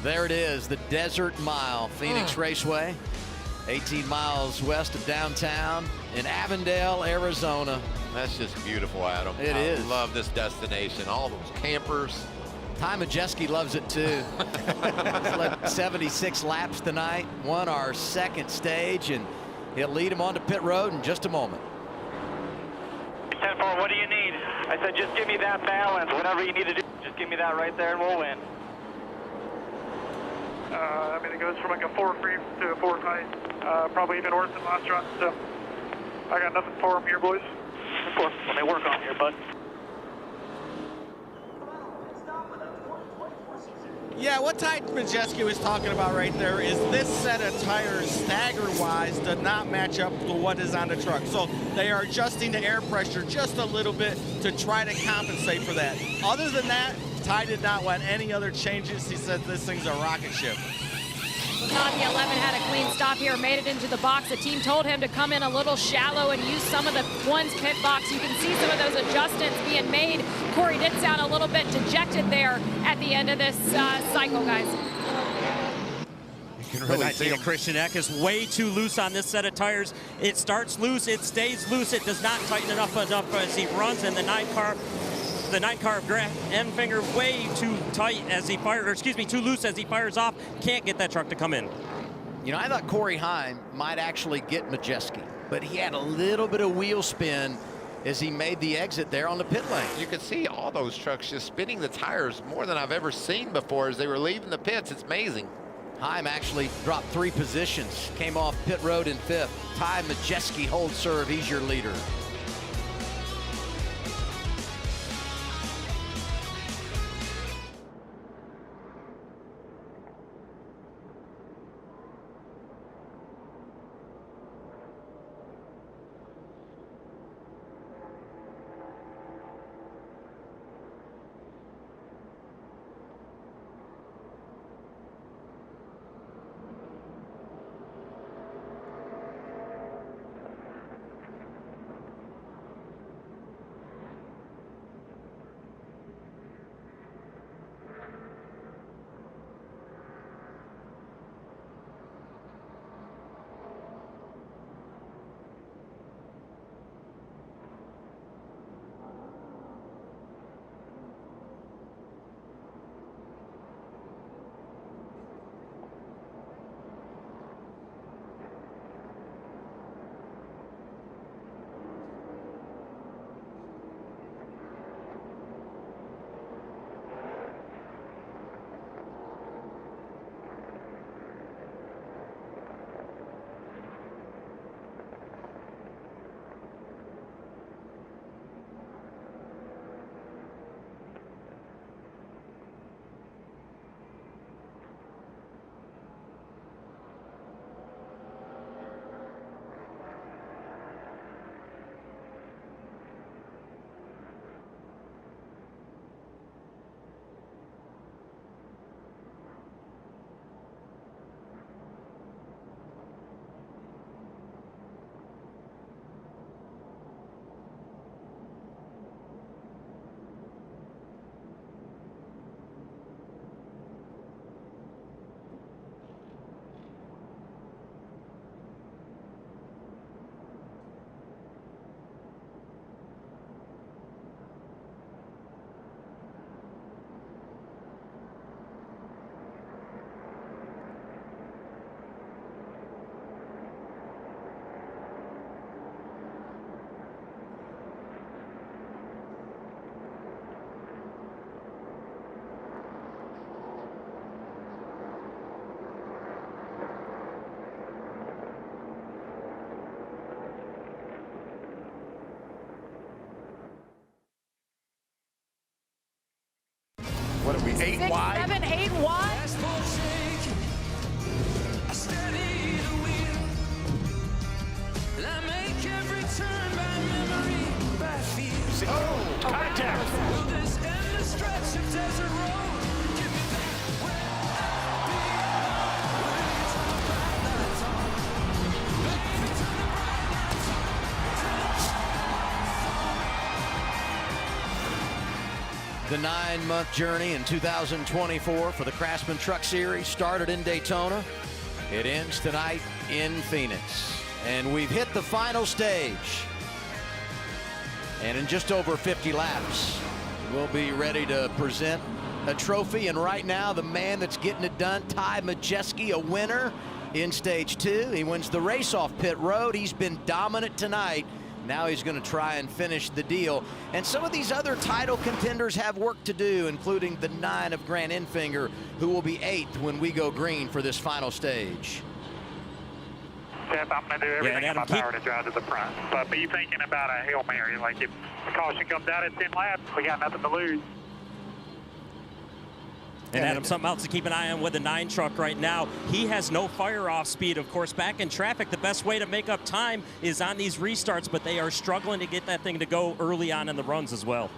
There it is, the Desert Mile, Phoenix Raceway, 18 miles west of downtown in Avondale, Arizona. That's just beautiful, Adam. It is. I love this destination. All those campers. Ty Majeski loves it too. He's led 76 laps tonight, won our 2nd stage, and he'll lead him onto pit road in just a moment. 10-4, what do you need? I said, just give me that balance. Whatever you need to do, just give me that right there and we'll win. I mean, it goes from like a 4 free to a 4 tight. Probably even worse than last run, so I got nothing for them here, boys. Of course, when they work on here, bud. Yeah, what Ty Majeski was talking about right there is this set of tires, stagger-wise, does not match up to what is on the truck. So they are adjusting the air pressure just a little bit to try to compensate for that. Other than that, Ty did not want any other changes. He said this thing's a rocket ship. Bugatti 11 had a clean stop here, made it into the box. The team told him to come in a little shallow and use some of the one's pit box. You can see some of those adjustments being made. Corey did sound a little bit dejected there at the end of this cycle, guys. You can really see Christian Eck is way too loose on this set of tires. It starts loose, it stays loose, it does not tighten it up enough as he runs, and the 9 car of Grant Enfinger way too tight as he fires, or excuse me, too loose as he fires off. Can't get that truck to come in. You know, I thought Corey Heim might actually get Majeski, but he had a little bit of wheel spin as he made the exit there on the pit lane. You can see all those trucks just spinning the tires more than I've ever seen before as they were leaving the pits. It's amazing. Heim actually dropped 3 positions, came off pit road in 5th. Ty Majeski holds serve, he's your leader. What are we, 8 6, wide? 7, 8 wide. Oh, contact. The 9-month journey in 2024 for the Craftsman Truck Series started in Daytona. It ends tonight in Phoenix. And we've hit the final stage. And in just over 50 laps, we'll be ready to present a trophy. And right now, the man that's getting it done, Ty Majeski, a winner in stage 2. He wins the race off pit road. He's been dominant tonight. Now he's going to try and finish the deal. And some of these other title contenders have work to do, including the 9 of Grant Enfinger, who will be 8th when we go green for this final stage. Seth, I'm going to do everything in my power to drive to the front. But be thinking about a Hail Mary. Like if the caution comes out at 10 laps, we got nothing to lose. And Adam, something else to keep an eye on with the 9 truck right now. He has no fire-off speed. Of course, back in traffic, the best way to make up time is on these restarts, but they are struggling to get that thing to go early on in the runs as well.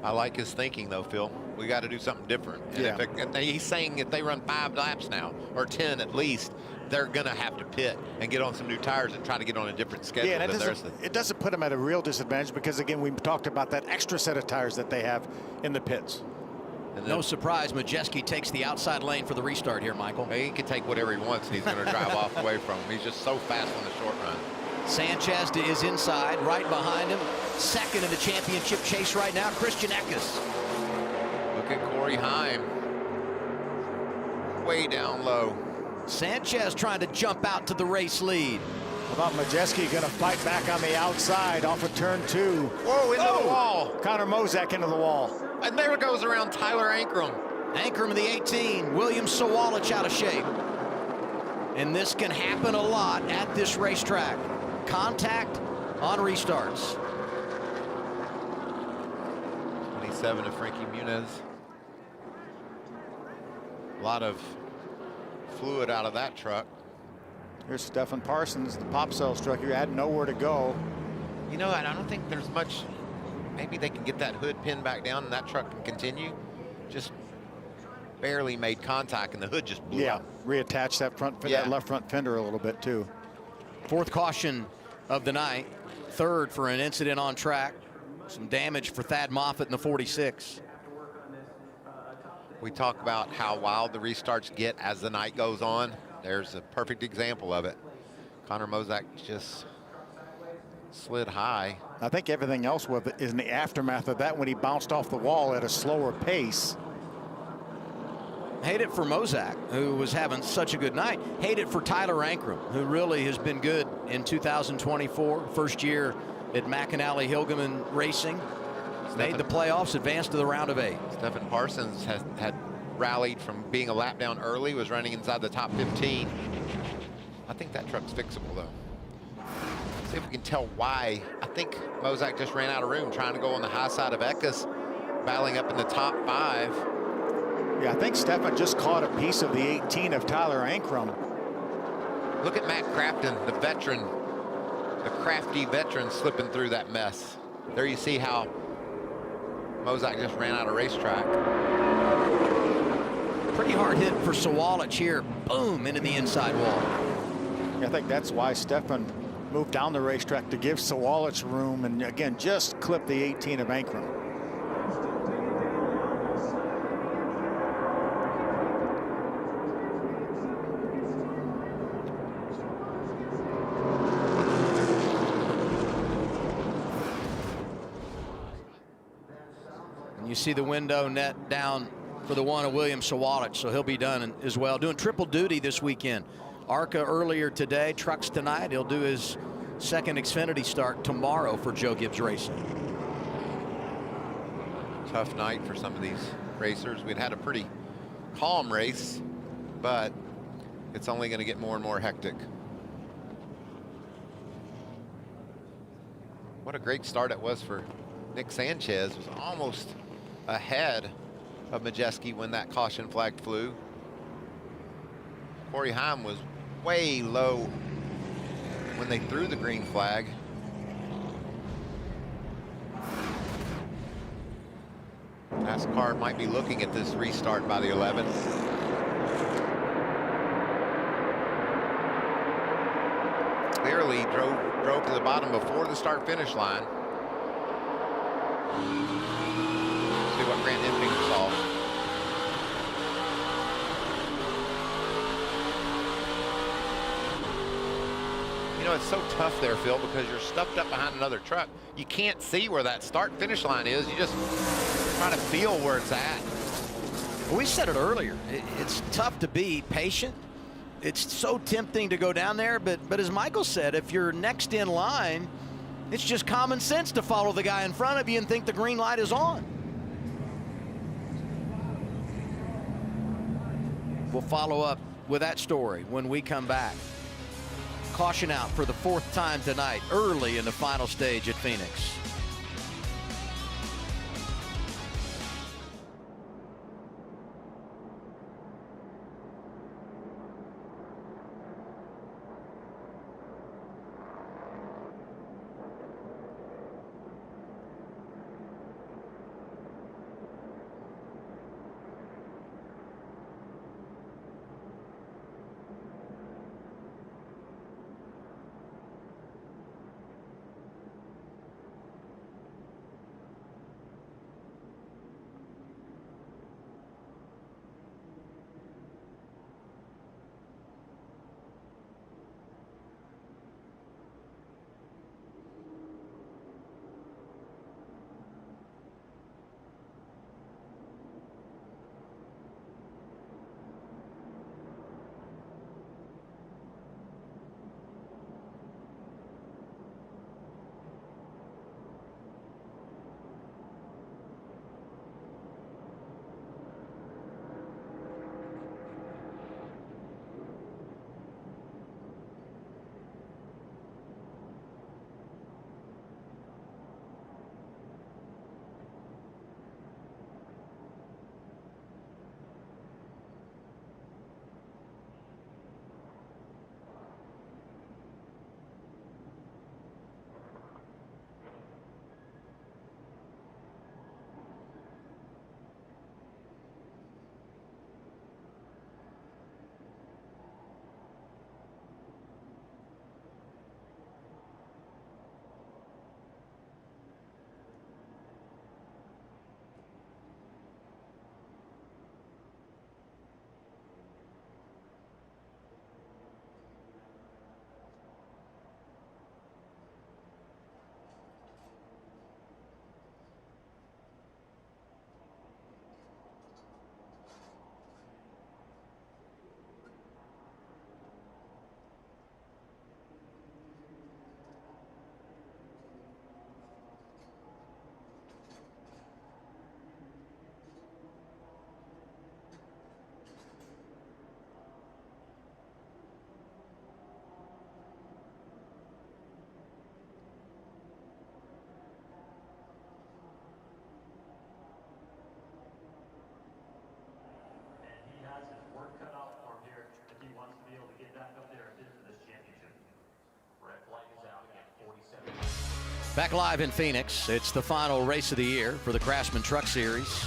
I like his thinking, though, Phil. We got to do something different. And if he's saying if they run 5 laps now, or 10 at least, they're going to have to pit and get on some new tires and try to get on a different schedule. Yeah, and it doesn't put them at a real disadvantage because, again, we talked about that extra set of tires that they have in the pits. No surprise, Majeski takes the outside lane for the restart here, Michael. He can take whatever he wants, and he's going to drive off away from him. He's just so fast on the short run. Sanchez is inside, right behind him. Second in the championship chase right now, Christian Eckes. Look at Corey Heim. Way down low. Sanchez trying to jump out to the race lead. How about Majeski going to fight back on the outside off of turn 2. Whoa, into the wall. Connor Mozak into the wall. And there it goes around Tyler Ankrum. Ankrum in the 18, William Sawalich out of shape. And this can happen a lot at this racetrack. Contact on restarts. 27 to Frankie Muniz. A lot of fluid out of that truck. Here's Stephen Parsons, the pop cells truck. You had nowhere to go. You know, I don't think there's much. Maybe they can get that hood pinned back down and that truck can continue. Just barely made contact and the hood just blew up. Reattach that front, that left front fender a little bit too. 4th caution of the night. 3rd for an incident on track. Some damage for Thad Moffitt in the 46. We talk about how wild the restarts get as the night goes on. There's a perfect example of it. Connor Mozak just slid high. I think everything else with it is in the aftermath of that when he bounced off the wall at a slower pace. Hate it for Mozak, who was having such a good night. Hate it for Tyler Ankrum, who really has been good in 2024. First year at McAnally Hilgeman Racing. Made the playoffs, advanced to the round of 8. Stephen Parsons had rallied from being a lap down early, was running inside the top 15. I think that truck's fixable, though. See if we can tell why. I think Mozak just ran out of room trying to go on the high side of Eckes, battling up in the top 5. Yeah, I think Stefan just caught a piece of the 18 of Tyler Ankrum. Look at Matt Crafton, the veteran, the crafty veteran slipping through that mess. There you see how Mozak just ran out of racetrack. Pretty hard hit for Sawalich here. Boom, into the inside wall. I think that's why Stefan moved down the racetrack to give Sawalich room and again just clip the 18 of Ankrum. And you see the window net down for the one of William Sawalich, so he'll be done as well. Doing triple duty this weekend. ARCA earlier today, trucks tonight. He'll do his second Xfinity start tomorrow for Joe Gibbs Racing. Tough night for some of these racers. We'd had a pretty calm race, but it's only going to get more and more hectic. What a great start it was for Nick Sanchez. It was almost ahead of Majeski when that caution flag flew. Corey Heim was way low when they threw the green flag. NASCAR might be looking at this restart by the 11th. Clearly drove to the bottom before the start-finish line. See what Grant Enfinger saw. You know, it's so tough there, Phil, because you're stuffed up behind another truck. You can't see where that start-finish line is. You just try to feel where it's at. We said it earlier. It's tough to be patient it's so tempting to go down there, but as Michael said, if you're next in line, it's just common sense to follow the guy in front of you and think the green light is on. We'll follow up with that story when we come back. Caution out for the 4th time tonight, early in the final stage at Phoenix. Back live in Phoenix. It's the final race of the year for the Craftsman Truck Series.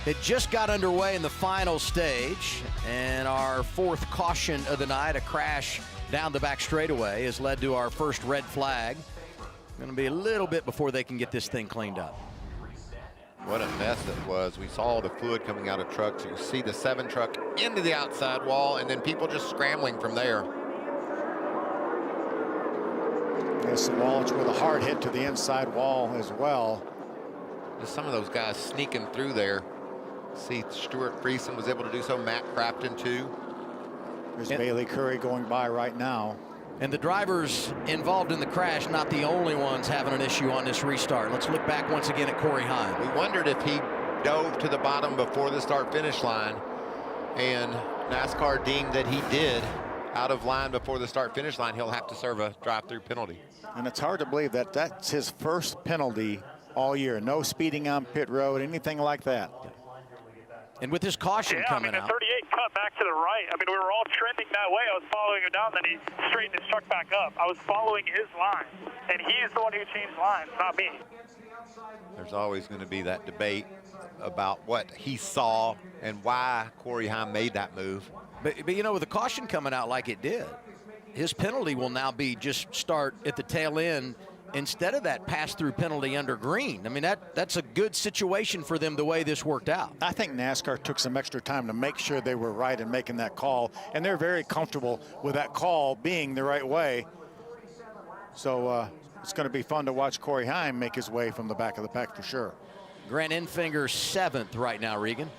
It just got underway in the final stage, and our 4th caution of the night, a crash down the back straightaway, has led to our first red flag. Going to be a little bit before they can get this thing cleaned up. What a mess it was. We saw all the fluid coming out of trucks. You see the 7 truck into the outside wall, and then people just scrambling from there. There's some Walsh with a hard hit to the inside wall as well. Just some of those guys sneaking through there. See, Stuart Friesen was able to do so. Matt Crafton too. There's Bailey Curry going by right now. And the drivers involved in the crash, not the only ones having an issue on this restart. Let's look back once again at Corey Heim. We wondered if he dove to the bottom before the start-finish line, and NASCAR deemed that he did. Out of line before the start-finish line, he'll have to serve a drive-through penalty. And it's hard to believe that that's his first penalty all year. No speeding on pit road, anything like that. And with his caution coming out. The 38 cut back to the right. I mean, we were all trending that way. I was following him down, then he straightened his truck back up. I was following his line, and he is the one who changed lines, not me. There's always going to be that debate about what he saw and why Corey Heim made that move. But you know, with the caution coming out like it did, his penalty will now be just start at the tail end instead of that pass-through penalty under green. I mean, that's a good situation for them the way this worked out. I think NASCAR took some extra time to make sure they were right in making that call, and they're very comfortable with that call being the right way. So it's going to be fun to watch Corey Heim make his way from the back of the pack for sure. Grant Enfinger 7th right now, Regan.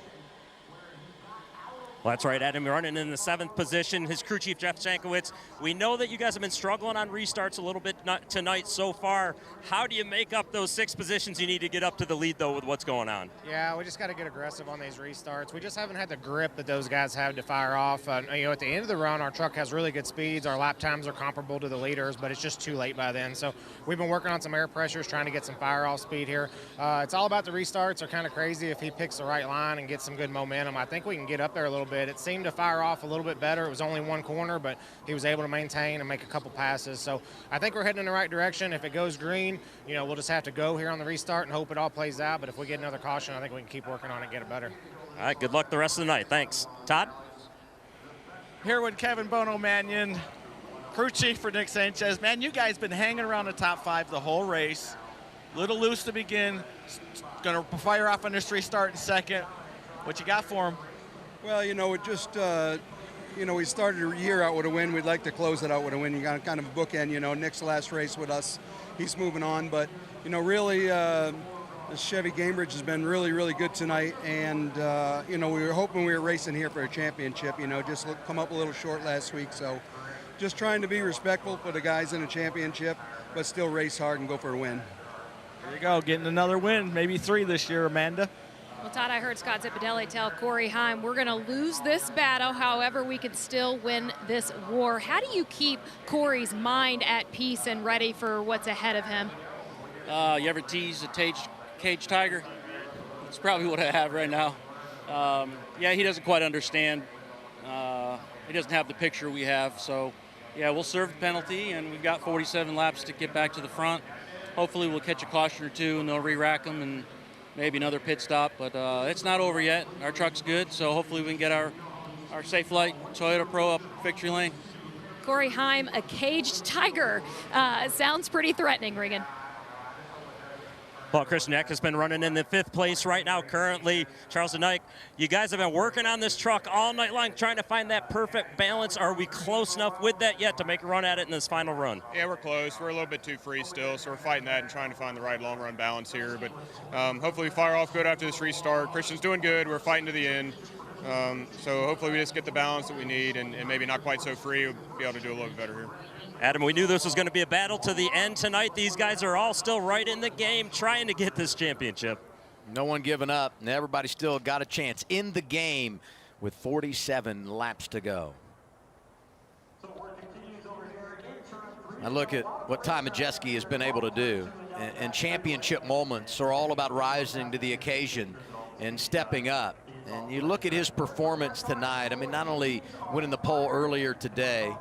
Well, that's right, Adam. You're running in the 7th position. His crew chief, Jeff Jankowicz. We know that you guys have been struggling on restarts a little bit tonight so far. How do you make up those 6 positions you need to get up to the lead, though, with what's going on? Yeah, we just got to get aggressive on these restarts. We just haven't had the grip that those guys have to fire off. At the end of the run, our truck has really good speeds. Our lap times are comparable to the leaders, but it's just too late by then. So we've been working on some air pressures, trying to get some fire-off speed here. It's all about the restarts. They're kind of crazy if he picks the right line and gets some good momentum. I think we can get up there a little bit. It seemed to fire off a little bit better. It was only one corner, but he was able to maintain and make a couple passes. So I think we're heading in the right direction. If it goes green, we'll just have to go here on the restart and hope it all plays out. But if we get another caution, I think we can keep working on it and get it better. All right, good luck the rest of the night. Thanks. Todd? Here with Kevin Bono Mannion, crew chief for Nick Sanchez. Man, you guys been hanging around the top 5 the whole race. Little loose to begin. Going to fire off on this restart in second. What you got for him? Well, it just, we started the year out with a win. We'd like to close it out with a win. You got kind of a bookend, Nick's last race with us. He's moving on. But, really, the Chevy Gamebridge has been really, really good tonight. And, we were hoping we were racing here for a championship, just come up a little short last week. So just trying to be respectful for the guys in the championship, but still race hard and go for a win. There you go, getting another win, maybe 3 this year, Amanda. Well, Todd, I heard Scott Zipadelli tell Corey Heim, we're going to lose this battle. However, we can still win this war. How do you keep Corey's mind at peace and ready for what's ahead of him? You ever tease a cage tiger? It's probably what I have right now. Yeah, he doesn't quite understand. He doesn't have the picture we have. So, yeah, we'll serve the penalty, and we've got 47 laps to get back to the front. Hopefully we'll catch a caution or 2, and they'll re-rack them, and maybe another pit stop, but it's not over yet. Our truck's good, so hopefully we can get our Safe Light Toyota Pro up victory lane. Corey Heim, a caged tiger. Sounds pretty threatening, Regan. Well, Chris Neck has been running in the 5th place right now currently. Charles and Ike, you guys have been working on this truck all night long, trying to find that perfect balance. Are we close enough with that yet to make a run at it in this final run? Yeah, we're close. We're a little bit too free still, so we're fighting that and trying to find the right long-run balance here. But hopefully we fire off good after this restart. Christian's doing good. We're fighting to the end. So hopefully we just get the balance that we need and maybe not quite so free. We'll be able to do a little bit better here. Adam, we knew this was going to be a battle to the end tonight. These guys are all still right in the game trying to get this championship. No one giving up, and everybody still got a chance in the game with 47 laps to go. I look at what Ty Majeski has been able to do, and championship moments are all about rising to the occasion and stepping up. And you look at his performance tonight. I mean, not only winning the pole earlier today,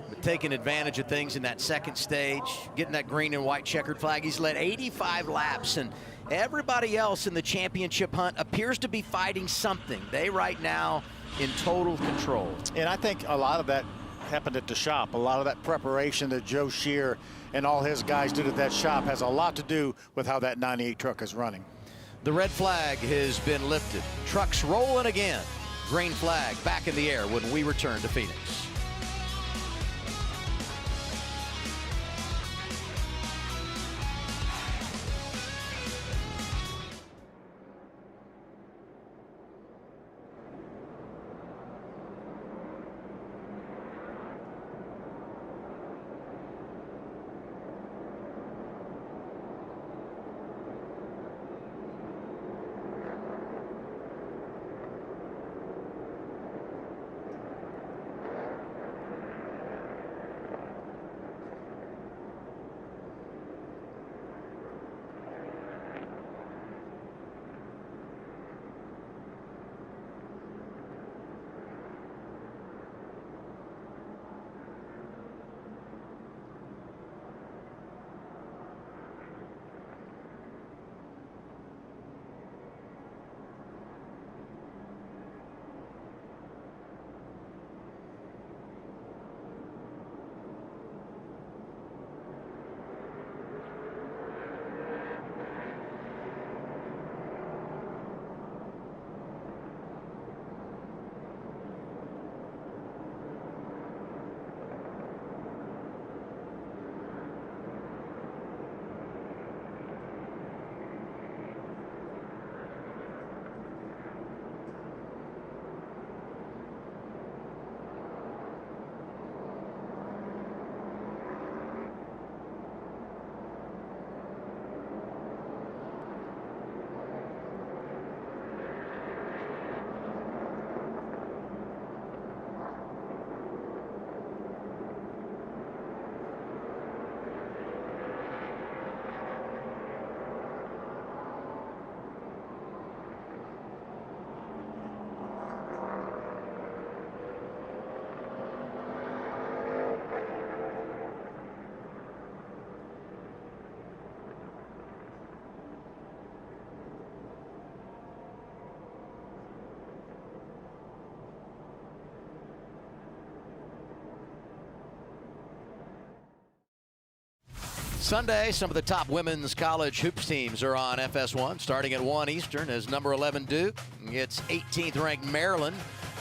but taking advantage of things in that second stage, getting that green and white checkered flag. He's led 85 laps, and everybody else in the championship hunt appears to be fighting something. They right now in total control. And I think a lot of that happened at the shop. A lot of that preparation that Joe Shear and all his guys did at that shop has a lot to do with how that 98 truck is running. The red flag has been lifted. Trucks rolling again. Green flag back in the air when we return to Phoenix. Sunday, some of the top women's college hoops teams are on FS1, starting at 1 Eastern as number 11 Duke gets 18th ranked Maryland.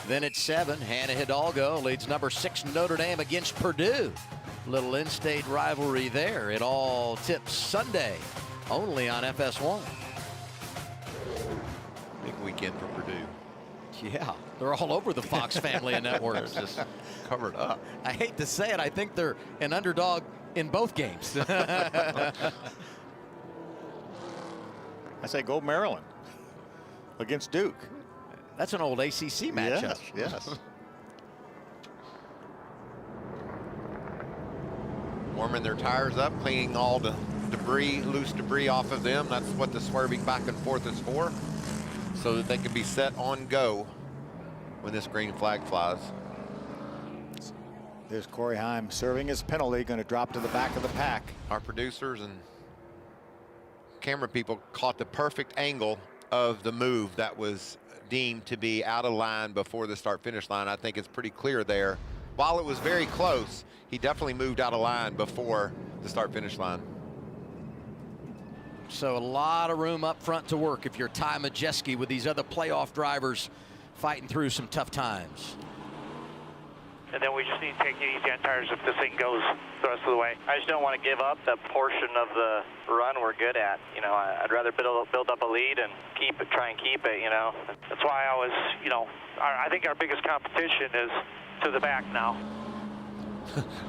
Then at 7, Hannah Hidalgo leads number 6 Notre Dame against Purdue. Little in-state rivalry there. It all tips Sunday, only on FS1. Big weekend for Purdue. Yeah, they're all over the Fox family of networks. They're just covered up. I hate to say it, I think they're an underdog in both games. I say go Maryland against Duke. That's an old ACC matchup. Yes, yes. Warming their tires up, cleaning all the debris, loose debris off of them. That's what the swerving back and forth is for, so that they can be set on go when this green flag flies. There's Corey Heim serving his penalty, going to drop to the back of the pack. Our producers and camera people caught the perfect angle of the move that was deemed to be out of line before the start-finish line. I think it's pretty clear there. While it was very close, he definitely moved out of line before the start-finish line. So a lot of room up front to work if you're Ty Majeski with these other playoff drivers fighting through some tough times. And then we just need to take it easy on tires if this thing goes the rest of the way. I just don't want to give up the portion of the run we're good at. You know, I'd rather build up a lead and keep it, try and keep it, you know. That's why I was, you know, I think our biggest competition is to the back now.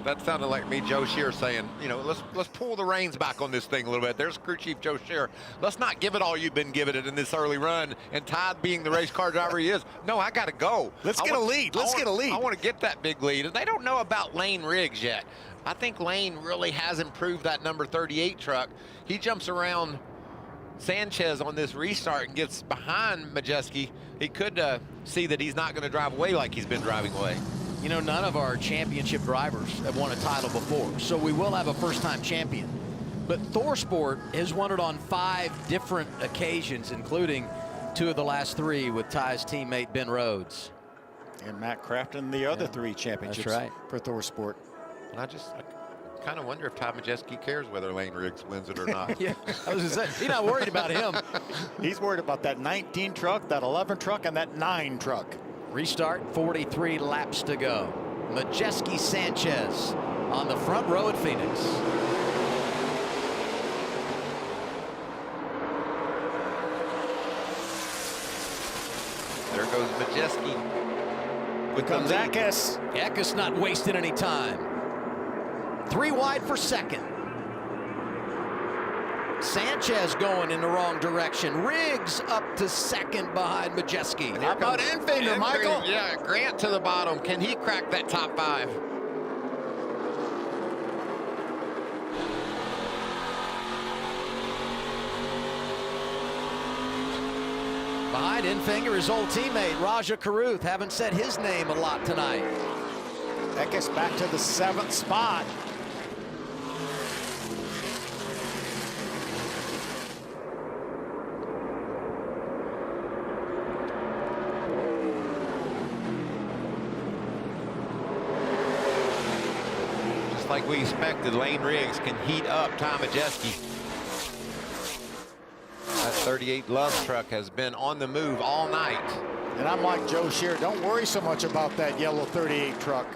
That sounded like me, Joe Shear, saying, you know, let's pull the reins back on this thing a little bit. There's crew chief Joe Shear. Let's not give it all you've been giving it in this early run. And Todd, being the race car driver he is, no, I got to go. Let's get a lead. Let's get a lead. I want to get that big lead. And they don't know about Lane Riggs yet. I think Lane really has improved that number 38 truck. He jumps around Sanchez on this restart and gets behind Majeski. He could see that he's not going to drive away like he's been driving away. You know, none of our championship drivers have won a title before, so we will have a first-time champion. But ThorSport has won it on 5 different occasions, including 2 of the last 3 with Ty's teammate Ben Rhodes. And Matt Crafton, the other 3 championships for ThorSport. And I kind of wonder if Ty Majeski cares whether Lane Riggs wins it or not. Yeah, I was going to say, he's not worried about him. He's worried about that 19 truck, that 11 truck, and that 9 truck. Restart, 43 laps to go. Majeski Sanchez on the front row at Phoenix. There goes Majeski. Here comes Eckes. Eckes not wasting any time. 3 wide for second. Sanchez going in the wrong direction. Riggs up to second behind Majeski. How about Enfinger, Michael? Yeah, Grant to the bottom. Can he crack that top 5? Behind Enfinger, his old teammate, Raja Karuth. Haven't said his name a lot tonight. Eckes back to the 7th spot. Like we expected, Lane Riggs can heat up Ty Majeski. That 38 Love truck has been on the move all night. And I'm like Joe Shear, don't worry so much about that yellow 38 truck.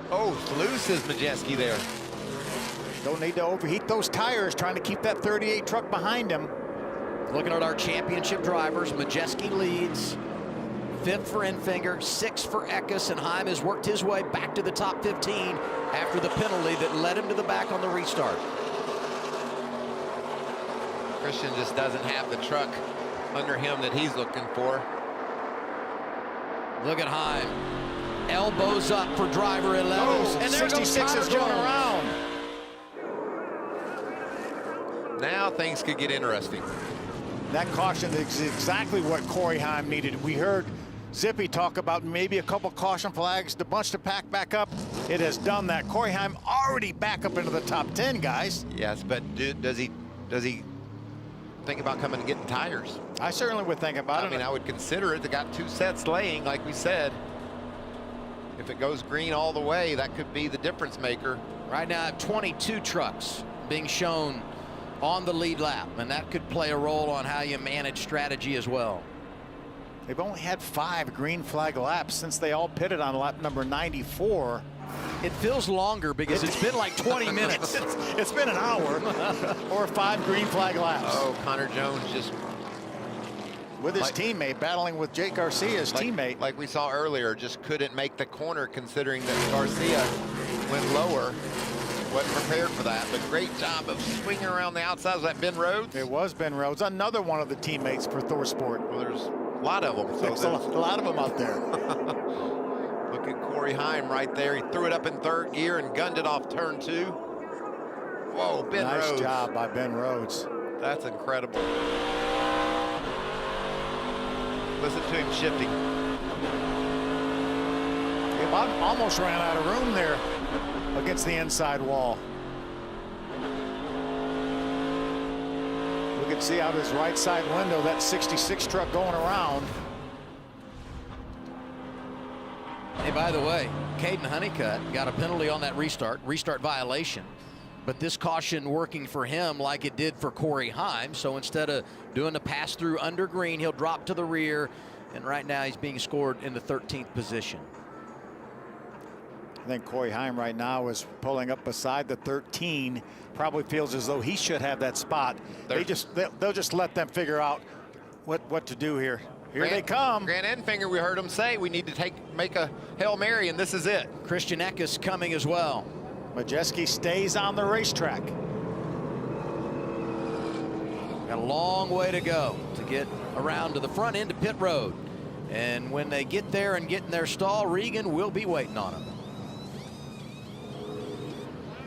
Oh, loose is Majeski there. Don't need to overheat those tires trying to keep that 38 truck behind him. Looking at our championship drivers, Majeski leads. 5th for Enfinger, 6th for Eckes, and Heim has worked his way back to the top 15 after the penalty that led him to the back on the restart. Christian just doesn't have the truck under him that he's looking for. Look at Heim. Elbows up for driver 11. Oh, and there 66 is going around. Now things could get interesting. That caution is exactly what Corey Heim needed. We heard Zippy talk about maybe a couple caution flags to bunch the pack back up. It has done that. Corey Heim already back up into the top 10, guys. Yes, but does he think about coming and getting tires? I certainly would think about it. I mean, I would consider it. They got 2 sets laying, like we said. If it goes green all the way, that could be the difference maker. Right now, I have 22 trucks being shown on the lead lap, and that could play a role on how you manage strategy as well. They've only had 5 green flag laps since they all pitted on lap number 94. It feels longer because it's been like 20 minutes. It's been an hour or 5 green flag laps. Oh, Connor Jones just with his teammate, battling with Jake Garcia's teammate. Like we saw earlier, just couldn't make the corner considering that Garcia went lower. Wasn't prepared for that, but great job of swinging around the outside. Was that Ben Rhodes? It was Ben Rhodes, another one of the teammates for Thorsport. Well, there's a lot of them. So there's a lot of them out there. Look at Corey Heim right there. He threw it up in 3rd gear and gunned it off turn 2. Whoa, Ben Rhodes. Nice job by Ben Rhodes. That's incredible. Listen to him shifting. He almost ran out of room there against the inside wall. We can see out his right side window that 66 truck going around. Hey, by the way, Caden Honeycutt got a penalty on that restart violation. But this caution working for him like it did for Corey Heim. So instead of doing the pass through under green, he'll drop to the rear. And right now he's being scored in the 13th position. I think Corey Heim right now is pulling up beside the 13. Probably feels as though he should have that spot. They'll just let them figure out what to do here. Here they come. Grant Enfinger, we heard him say we need to make a Hail Mary, and this is it. Christian Eckes coming as well. Majeski stays on the racetrack. Got a long way to go to get around to the front end of pit road. And when they get there and get in their stall, Regan will be waiting on them.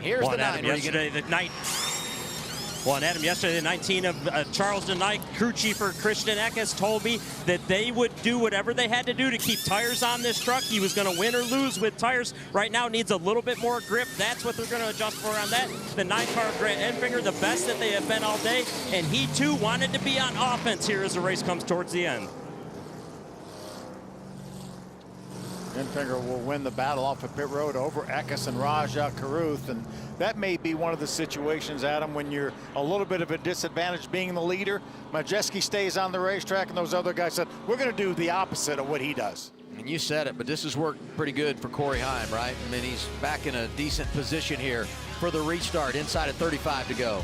Here's the 9, Regan. Yesterday, the 19 of Charleston Knight crew chiefer Christian Eckes told me that they would do whatever they had to do to keep tires on this truck. He was going to win or lose with tires. Right now needs a little bit more grip. That's what they're going to adjust for on that. The 9-car Grant Enfinger, the best that they have been all day, and he too wanted to be on offense here as the race comes towards the end. Enfinger will win the battle off of pit road over Eckes and Raja Caruth, and that may be one of the situations, Adam, when you're a little bit of a disadvantage being the leader. Majeski stays on the racetrack, and those other guys said, we're going to do the opposite of what he does. And you said it, but this has worked pretty good for Corey Heim, right? I mean, he's back in a decent position here for the restart, inside of 35 to go.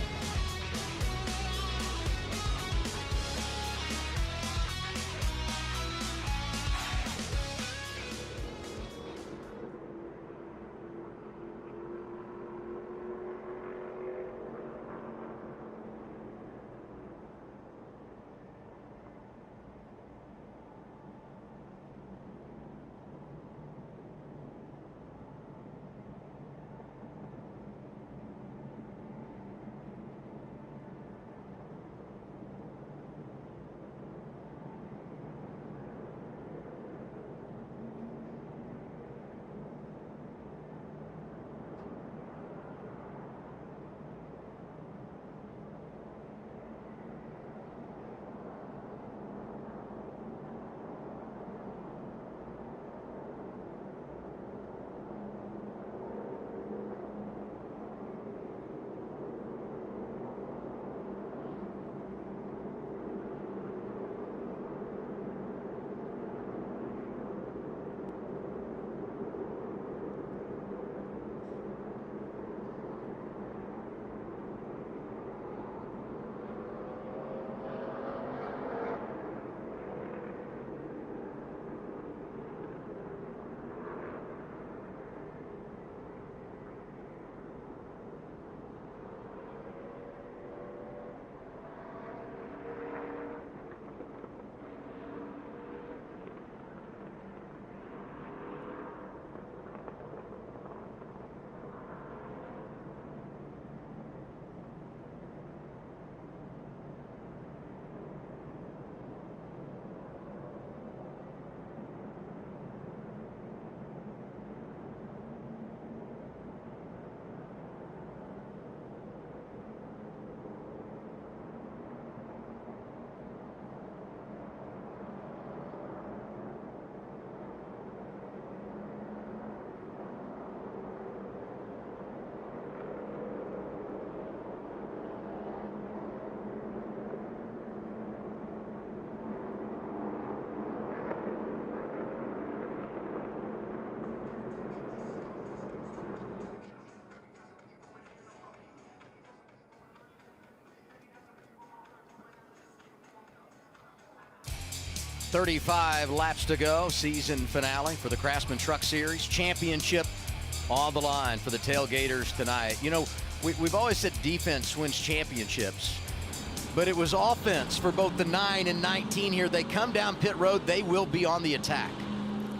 35 laps to go, season finale for the Craftsman Truck Series. Championship on the line for the tailgaters tonight. You know, we've always said defense wins championships, but it was offense for both the 9 and 19 here. They come down pit road, they will be on the attack.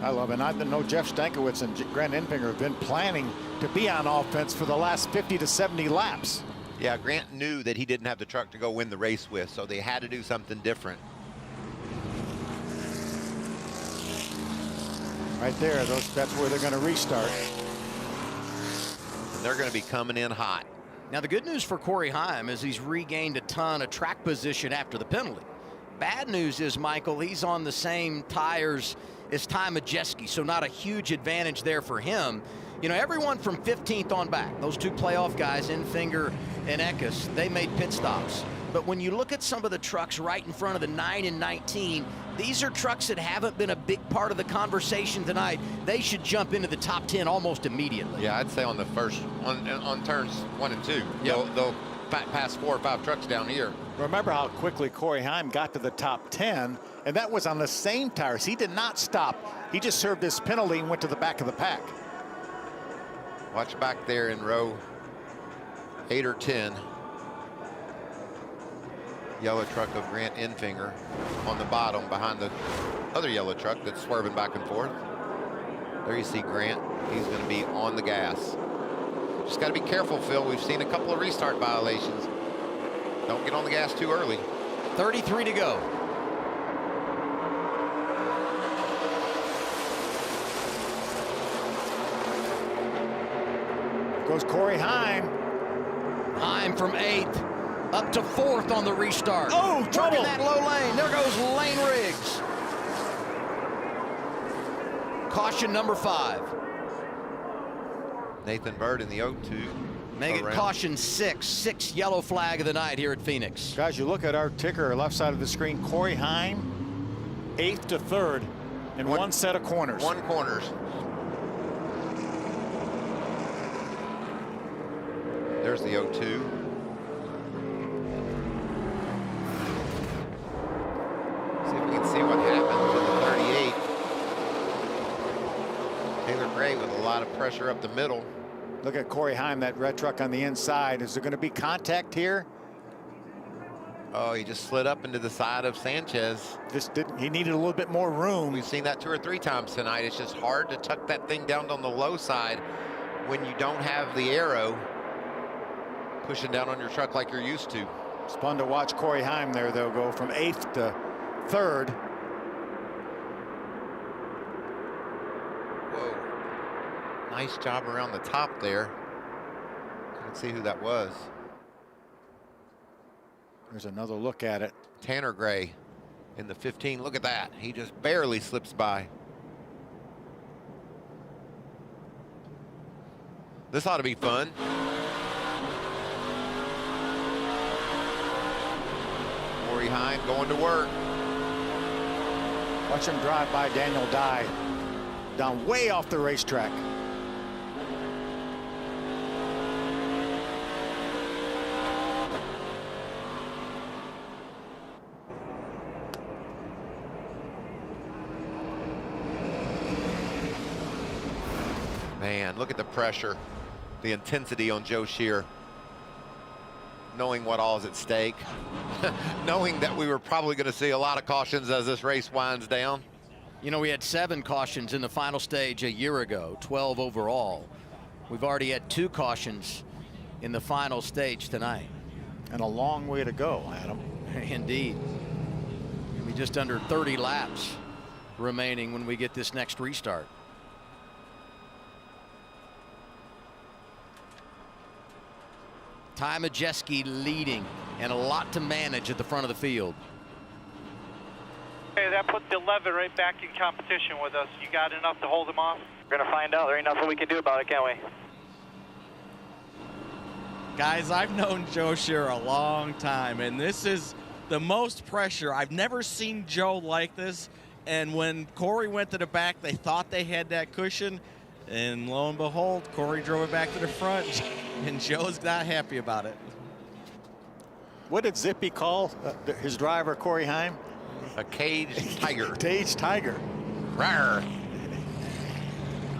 I love it. I know Jeff Stankiewicz and Grant Enfinger have been planning to be on offense for the last 50 to 70 laps. Yeah, Grant knew that he didn't have the truck to go win the race with, so they had to do something different. Right there, that's where they're going to restart. And they're going to be coming in hot. Now, the good news for Corey Heim is he's regained a ton of track position after the penalty. Bad news is, Michael, he's on the same tires as Ty Majeski, so not a huge advantage there for him. You know, everyone from 15th on back, those two playoff guys, Enfinger and Eckes, they made pit stops. But when you look at some of the trucks right in front of the 9 and 19, these are trucks that haven't been a big part of the conversation tonight. They should jump into the top 10 almost immediately. Yeah, I'd say on the first, on turns 1 and 2, Yep. they'll pass 4 or 5 trucks down here. Remember how quickly Corey Heim got to the top 10, and that was on the same tires. He did not stop. He just served his penalty and went to the back of the pack. Watch back there in row 8 or 10. Yellow truck of Grant Enfinger on the bottom behind the other yellow truck that's swerving back and forth. There you see Grant. He's going to be on the gas. Just got to be careful, Phil. We've seen a couple of restart violations. Don't get on the gas too early. 33 to go. Goes Corey Heim. Heim from 8th. Up to 4th on the restart. Oh, trouble. Working that low lane. There goes Lane Riggs. Caution number 5. Nathan Bird in the 0-2. Make it caution 6. 6th yellow flag of the night here at Phoenix. Guys, you look at our ticker, left side of the screen, Corey Heim, 8th to 3rd in one set of corners. 1 corners. There's the 0-2. See if we can see what happens in the 38. Taylor Gray with a lot of pressure up the middle. Look at Corey Heim, that red truck on the inside. Is there going to be contact here? Oh, he just slid up into the side of Sanchez. He needed a little bit more room. We've seen that 2 or 3 times tonight. It's just hard to tuck that thing down on the low side when you don't have the arrow pushing down on your truck like you're used to. It's fun to watch Corey Heim there, though, go from 8th to 3rd. Whoa. Nice job around the top there. Couldn't see who that was. There's another look at it. Tanner Gray in the 15. Look at that. He just barely slips by. This ought to be fun. Corey Heim going to work. Watch him drive by Daniel Dye down way off the racetrack. Man, look at the pressure, the intensity on Joe Shear. Knowing what all is at stake, knowing that we were probably going to see a lot of cautions as this race winds down. You know, we had 7 cautions in the final stage a year ago, 12 overall. We've already had 2 cautions in the final stage tonight. And a long way to go, Adam. Indeed. It'll be just under 30 laps remaining when we get this next restart. Ty Majeski leading, and a lot to manage at the front of the field. Okay, that puts the 11 right back in competition with us. You got enough to hold them off? We're going to find out. There ain't nothing we can do about it, can we? Guys, I've known Joe Shear a long time, and this is the most pressure. I've never seen Joe like this, and when Corey went to the back, they thought they had that cushion, and lo and behold, Corey drove it back to the front, and Joe's not happy about it. What did Zippy call his driver, Corey Heim? A caged tiger. Caged tiger. Rawr.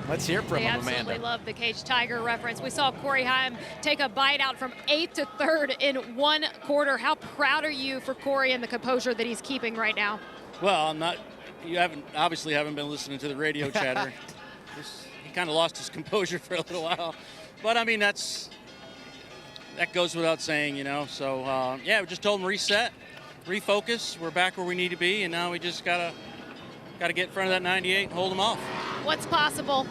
Let's hear from they him, absolutely Amanda. love the caged tiger reference. We saw Corey Heim take a bite out from 8th to 3rd in 1 quarter. How proud are you for Corey and the composure that he's keeping right now? Well, I'm not. You obviously haven't been listening to the radio chatter. He kind of lost his composure for a little while, but I mean that goes without saying, you know. So yeah, we just told him reset, refocus. We're back where we need to be, and now we just gotta get in front of that 98 and hold him off. What's possible?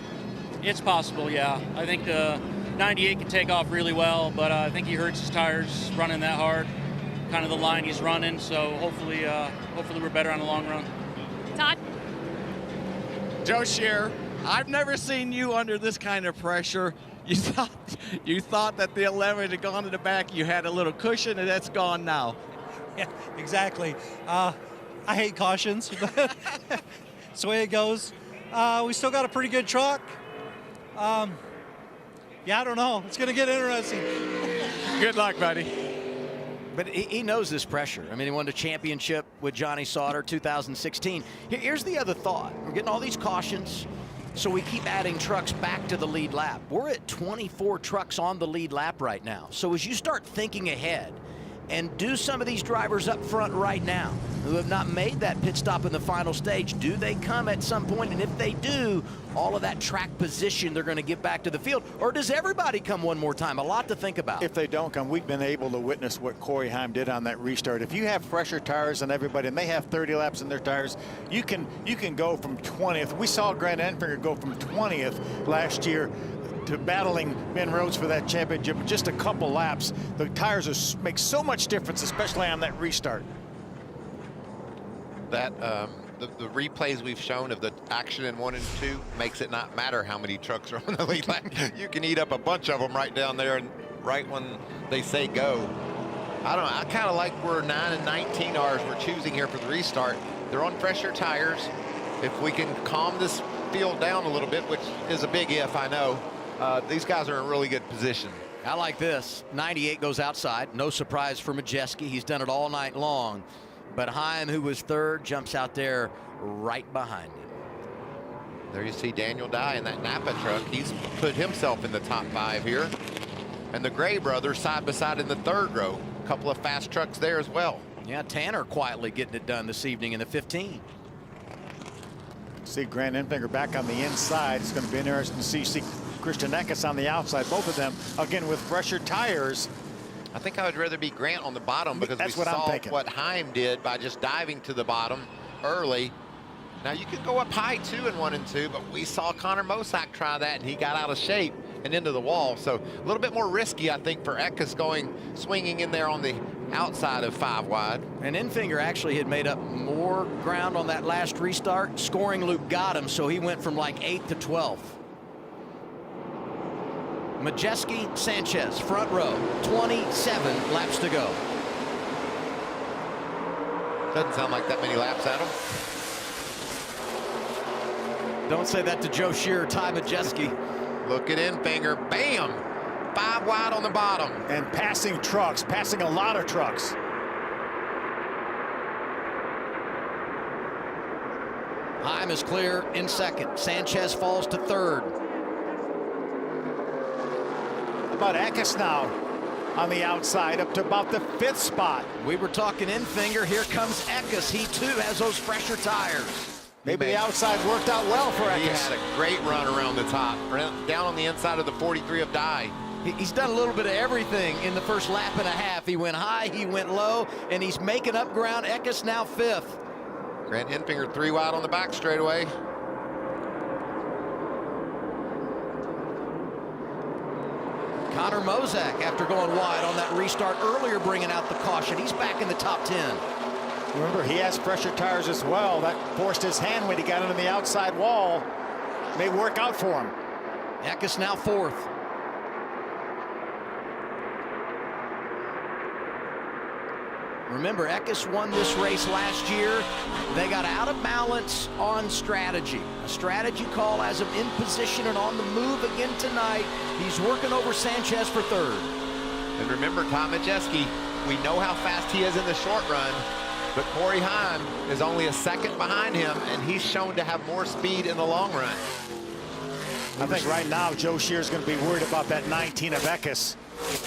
It's possible, yeah. I think the 98 can take off really well, but I think he hurts his tires running that hard, kind of the line he's running. So hopefully we're better on the long run. Todd? Joe Scheer, I've never seen you under this kind of pressure. You thought that the 11 had gone to the back. You had a little cushion, and that's gone now. Yeah, exactly. I hate cautions. That's the way it goes. We still got a pretty good truck. Yeah, I don't know. It's going to get interesting. Good luck, buddy. But he knows this pressure. I mean, he won the championship with Johnny Sauter 2016. Here's the other thought. We're getting all these cautions, so we keep adding trucks back to the lead lap. We're at 24 trucks on the lead lap right now. So as you start thinking ahead, and do some of these drivers up front right now who have not made that pit stop in the final stage, do they come at some point? And if they do, all of that track position they're going to get back to the field? Or does everybody come one more time? A lot to think about. If they don't come, we've been able to witness what Corey Heim did on that restart. If you have fresher tires than everybody, and they have 30 laps in their tires, you can go from 20th. We saw Grant Enfinger go from 20th last year to battling Ben Rhodes for that championship in just a couple laps. The tires make so much difference, especially on that restart. That the replays we've shown of the action in 1 and 2 makes it not matter how many trucks are on the lead lap. You can eat up a bunch of them right down there, and right when they say go. I don't know. I kind of like where 9 and 19 are as we're choosing here for the restart. They're on fresher tires. If we can calm this field down a little bit, which is a big if, I know. These guys are in really good position. I like this. 98 goes outside. No surprise for Majeski. He's done it all night long. But Heim, who was 3rd, jumps out there right behind him. There you see Daniel Dye in that Napa truck. He's put himself in the top 5 here. And the Gray brothers side by side in the 3rd row. A couple of fast trucks there as well. Yeah, Tanner quietly getting it done this evening in the 15. See Grant Enfinger back on the inside. It's going to be interesting to see Christian Eckes on the outside. Both of them, again, with fresher tires. I think I would rather be Grant on the bottom because we saw what Heim did by just diving to the bottom early. Now, you could go up high, too, in 1 and 2, but we saw Connor Mosack try that, and he got out of shape and into the wall. So a little bit more risky, I think, for Eckes swinging in there on the outside of 5 wide. And Enfinger actually had made up more ground on that last restart. Scoring loop got him, so he went from like 8th to 12th. Majeski, Sanchez, front row, 27 laps to go. Doesn't sound like that many laps, Adam. Don't say that to Joe Scheer, Ty Majeski. Look at Enfinger, bam! 5 wide on the bottom. And passing trucks, passing a lot of trucks. Heim is clear in 2nd. Sanchez falls to 3rd. About Eckes now on the outside up to about the 5th spot. We were talking Enfinger. Here comes Eckes. He too has those fresher tires. Maybe the outside worked out well for Eckes. He had a great run around the top, down on the inside of the 43 of Dye. He's done a little bit of everything in the first lap and a half. He went high, he went low, and he's making up ground. Eckes now 5th. Grant Enfinger 3 wide on the back straightaway. Connor Mosack, after going wide on that restart earlier, bringing out the caution. He's back in the top 10. Remember, he has fresher tires as well. That forced his hand when he got into the outside wall. May work out for him. Eckes now 4th. Remember, Eckes won this race last year. They got out of balance on strategy. A strategy call has him in position and on the move again tonight. He's working over Sanchez for 3rd. And remember, Tom Majeski, we know how fast he is in the short run, But Corey Heim is only a second behind him, and he's shown to have more speed in the long run. I think right now Joe Shear's going to be worried about that 19 of Eckes.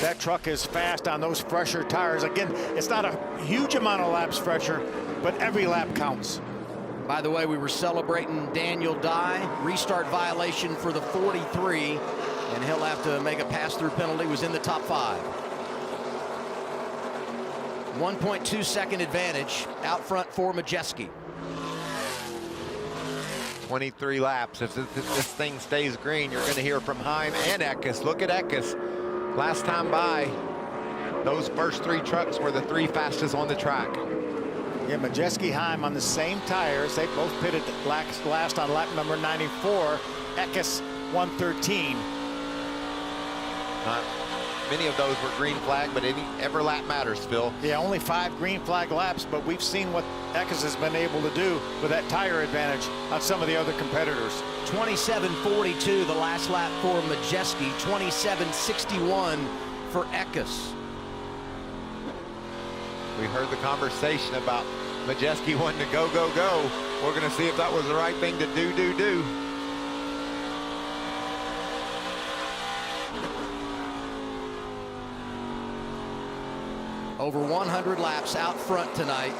That truck is fast on those fresher tires. Again, it's not a huge amount of laps fresher, but every lap counts. By the way, we were celebrating Daniel Dye. Restart violation for the 43, and he'll have to make a pass-through penalty. Was in the top 5. 1.2 second advantage out front for Majeski. 23 laps. If this thing stays green, you're going to hear from Heim and Eckes. Look at Eckes. Last time by, those first 3 trucks were the 3 fastest on the track. Yeah, Majeski, Heim on the same tires. They both pitted last on lap number 94. Eckes 113. Many of those were green flag, but every lap matters, Phil. Yeah, only 5 green flag laps, but we've seen what Eckes has been able to do with that tire advantage on some of the other competitors. 27.42 the last lap for Majeski, 27.61 for Eckes. We heard the conversation about Majeski wanting to go, go, go. We're going to see if that was the right thing to do. Over 100 laps out front tonight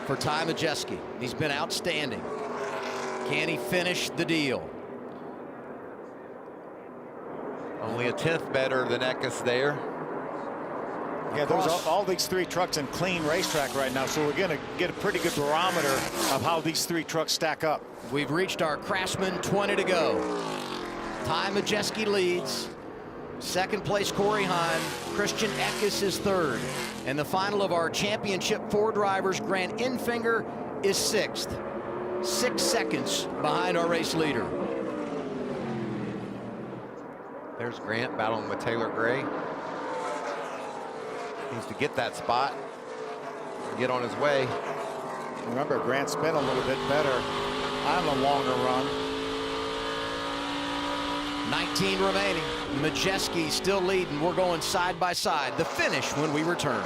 for Ty Majeski. He's been outstanding. Can he finish the deal? Only a 10th better than Eckes there. Yeah, those all these 3 trucks in clean racetrack right now, so we're going to get a pretty good barometer of how these 3 trucks stack up. We've reached our Craftsman 20 to go. Ty Majeski leads. Second place, Corey Heim. Christian Eckes is third. And the final of our championship 4 drivers, Grant Enfinger, is 6th. 6 seconds behind our race leader. There's Grant battling with Taylor Gray. Needs to get that spot and get on his way. Remember, Grant's been a little bit better on the longer run. 19 remaining. Majeski still leading. We're going side by side. The finish when we return.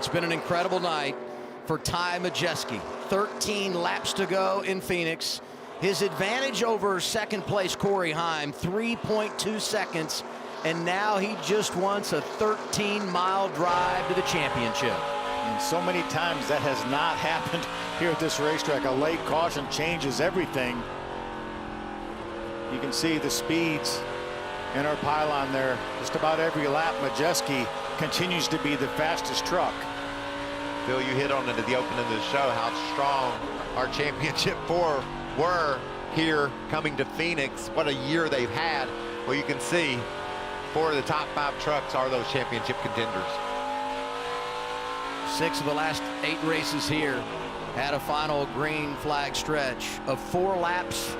It's been an incredible night for Ty Majeski. 13 laps to go in Phoenix. His advantage over second place Corey Heim, 3.2 seconds. And now he just wants a 13-mile drive to the championship. And so many times that has not happened here at this racetrack. A late caution changes everything. You can see the speeds in our pylon there. Just about every lap, Majeski continues to be the fastest truck. Phil, you hit on it at the opening of the show, how strong our championship four were here coming to Phoenix. What a year they've had. Well, you can see 4 of the top 5 trucks are those championship contenders. 6 of the last 8 races here had a final green flag stretch of 4 laps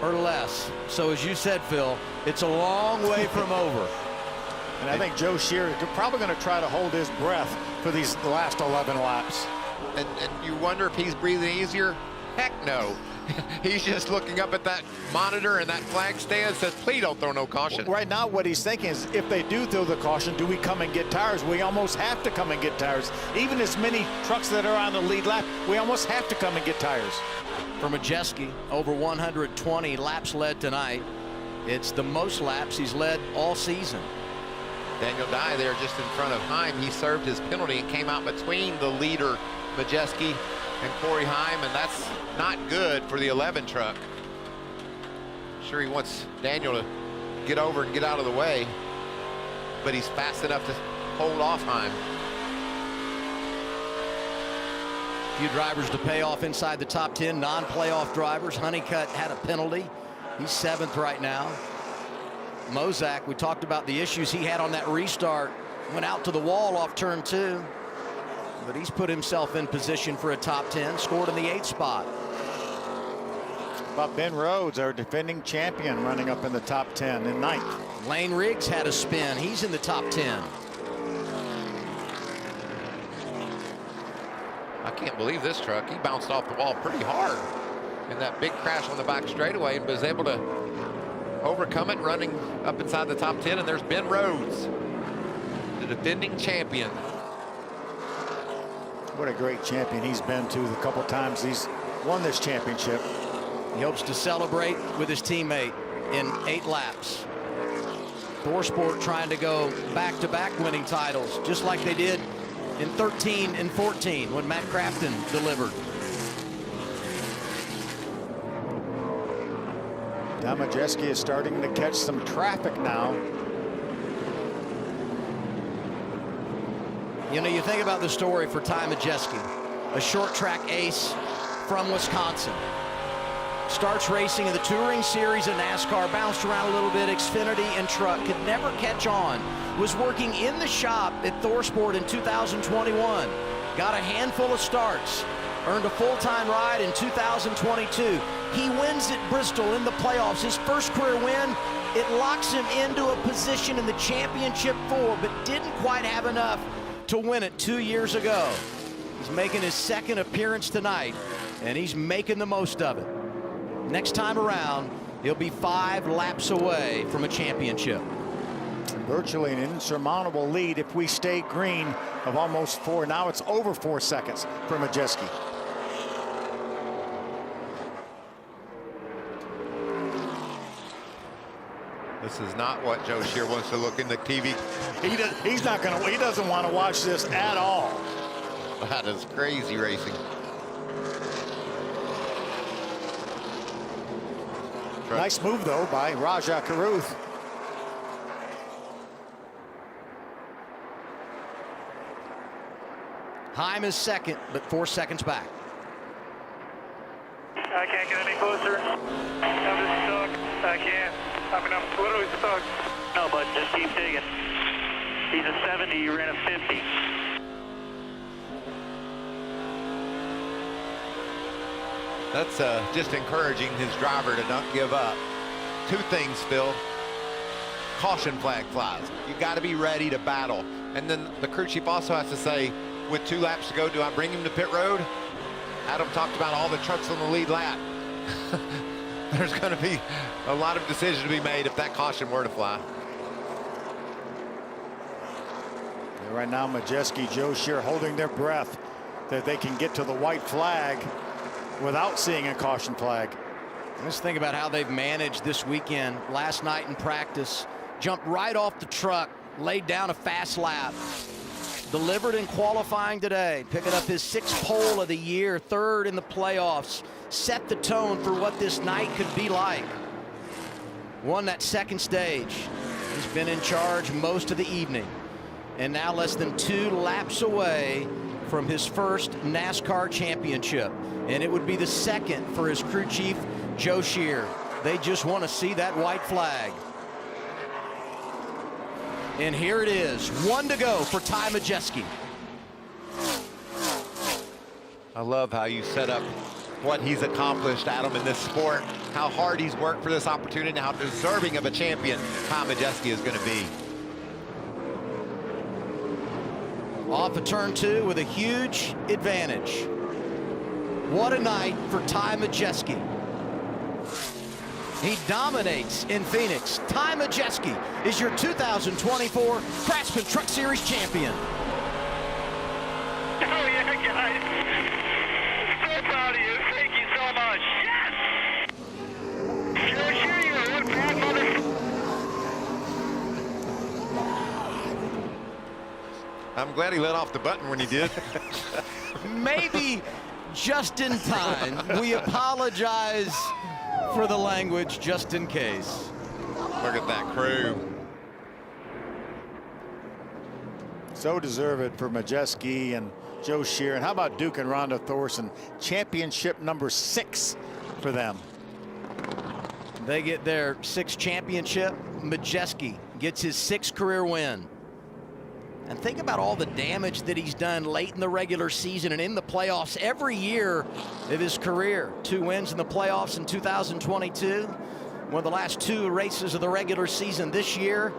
or less. So as you said, Phil, it's a long way from over. And I think Joe Shear is probably going to try to hold his breath for these last 11 laps. And you wonder if he's breathing easier? Heck no. He's just looking up at that monitor and that flag stand, says, please don't throw no caution. Right now what he's thinking is, if they do throw the caution, do we come and get tires? We almost have to come and get tires. Even as many trucks that are on the lead lap, we almost have to come and get tires. For Majeski, over 120 laps led tonight. It's the most laps he's led all season. Daniel Dye there just in front of Heim. He served his penalty and came out between the leader, Majeski, and Corey Heim, and that's not good for the 11 truck. Sure, he wants Daniel to get over and get out of the way, but he's fast enough to hold off Heim. A few drivers to pay off inside the top 10, non-playoff drivers. Honeycutt had a penalty. He's 7th right now. Mozak, we talked about the issues he had on that restart. Went out to the wall off turn 2. But he's put himself in position for a top 10, scored in the 8th spot. About Ben Rhodes, our defending champion, running up in the top 10 in 9th. Lane Riggs had a spin. He's in the top 10. I can't believe this truck. He bounced off the wall pretty hard in that big crash on the back straightaway and was able to overcome it, running up inside the top 10. And there's Ben Rhodes, the defending champion. What a great champion he's been to the couple times he's won this championship. He hopes to celebrate with his teammate in 8 laps. ThorSport trying to go back-to-back winning titles, just like they did in 13 and 14 when Matt Crafton delivered. Now Majeski is starting to catch some traffic now. You know, you think about the story for Ty Majeski, a short track ace from Wisconsin. Starts racing in the Touring Series of NASCAR, bounced around a little bit, Xfinity and truck, could never catch on. Was working in the shop at ThorSport in 2021. Got a handful of starts, earned a full-time ride in 2022. He wins at Bristol in the playoffs, his first career win. It locks him into a position in the championship 4, but didn't quite have enough to win it 2 years ago. He's making his 2nd appearance tonight, and he's making the most of it. Next time around, he'll be 5 laps away from a championship. Virtually an insurmountable lead if we stay green of almost 4. Now it's over 4 seconds for Majeski. This is not what Joe Shear wants to look in the TV. He doesn't want to watch this at all. That is crazy racing. Nice move though by Raja Caruth. Heim is 2nd, but 4 seconds back. I can't get any closer. I'm just stuck. I can't. I mean, I'm literally stuck. No, bud, just keep digging. He's a 70, you ran a 50. That's just encouraging his driver to not give up. 2 things, Phil. Caution flag flies. You got to be ready to battle. And then the crew chief also has to say, with 2 laps to go, do I bring him to pit road? Adam talked about all the trucks on the lead lap. There's going to be a lot of decisions to be made if that caution were to fly. Right now, Majeski, Joe Shear holding their breath that they can get to the white flag without seeing a caution flag. Let's think about how they've managed this weekend. Last night in practice, jumped right off the truck, laid down a fast lap. Delivered in qualifying today, picking up his 6th pole of the year, 3rd in the playoffs. Set the tone for what this night could be like. Won that 2nd stage. He's been in charge most of the evening. And now less than 2 laps away from his first NASCAR championship. And it would be the 2nd for his crew chief, Joe Shear. They just want to see that white flag. And here it is, 1 to go for Ty Majeski. I love how you set up what he's accomplished, Adam, in this sport, how hard he's worked for this opportunity, and how deserving of a champion Ty Majeski is going to be. Off of turn 2 with a huge advantage. What a night for Ty Majeski. He dominates in Phoenix. Ty Majeski is your 2024 Craftsman Truck Series champion. Oh, yeah, guys. So proud of you. Thank you so much. Yes! Joe Shear, you are one bad mother. I'm glad he let off the button when he did. Maybe just in time. We apologize for the language just in case. Look at that crew. So deserved for Majeski and Joe Shear. And how about Duke and Rhonda Thorson? Championship number 6 for them. They get their 6th championship. Majeski gets his 6th career win. And think about all the damage that he's done late in the regular season and in the playoffs every year of his career. 2 wins in the playoffs in 2022. One of the last 2 races of the regular season this year.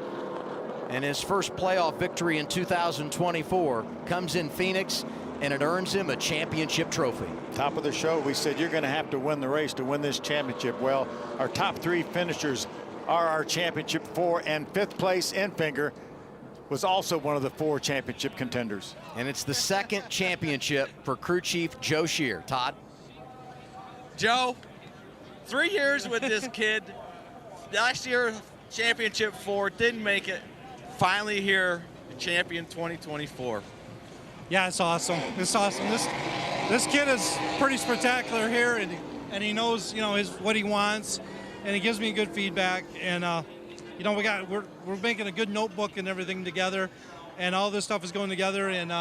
And his first playoff victory in 2024 comes in Phoenix, and it earns him a championship trophy. Top of the show, we said you're going to have to win the race to win this championship. Well, our top 3 finishers are our championship 4, and 5th place in Finger was also one of the 4 championship contenders. And it's the 2nd championship for crew chief Joe Shear. Todd? Joe, 3 years with this kid. Last year, championship 4, didn't make it. Finally here, champion 2024. Yeah, it's awesome. It's awesome. This kid is pretty spectacular here, and he knows, you know, what he wants, and he gives me good feedback. And you know, we're making a good notebook and everything together, and all this stuff is going together. And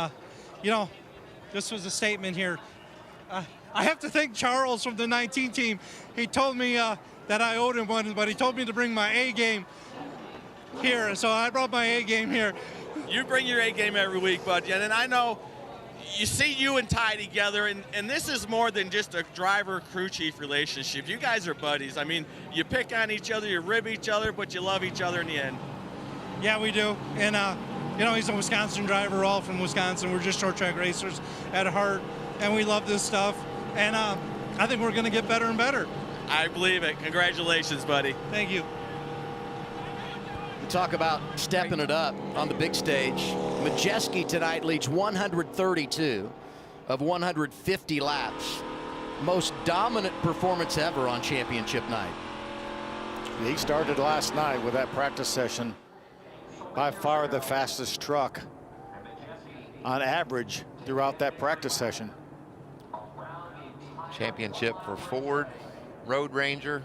you know, this was a statement here. I have to thank Charles from the 19 team. He told me that I owed him one, but he told me to bring my A game here, so I brought my A game here. You bring your A game every week, bud. And I know you see you and Ty together, and this is more than just a driver-crew chief relationship. You guys are buddies. I mean, you pick on each other, you rib each other, but you love each other in the end. Yeah, we do. And, you know, he's a Wisconsin driver, we're all from Wisconsin. We're just short track racers at heart, and we love this stuff. And I think we're going to get better and better. I believe it. Congratulations, buddy. Thank you. Talk about stepping it up on the big stage. Majeski tonight leads 132 of 150 laps. Most dominant performance ever on championship night. He started last night with that practice session. By far the fastest truck on average throughout that practice session. Championship for Ford, Road Ranger,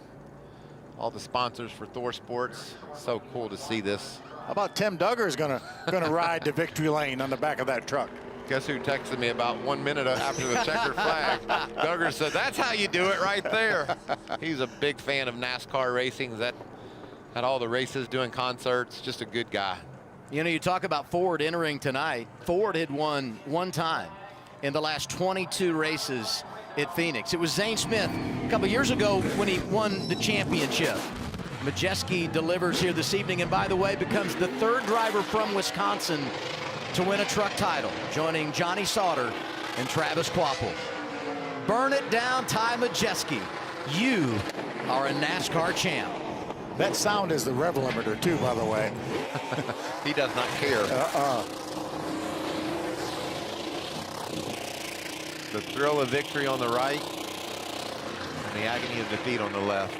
all the sponsors for Thor Sports. So cool to see this. How about Tim Duggar's gonna ride to victory lane on the back of that truck? Guess who texted me about 1 minute after the checkered flag? Duggar said, that's how you do it right there. He's a big fan of NASCAR racing. He's at all the races, doing concerts, just a good guy. You know, you talk about Ford entering tonight. Ford had won 1 time in the last 22 races at Phoenix. It was Zane Smith a couple years ago when he won the championship. Majeski delivers here this evening, and by the way, becomes the 3rd driver from Wisconsin to win a truck title, joining Johnny Sauter and Travis Quapple. Burn it down, Ty Majeski. You are a NASCAR champ. That sound is the rev limiter too, by the way. He does not care. The thrill of victory on the right, and the agony of defeat on the left.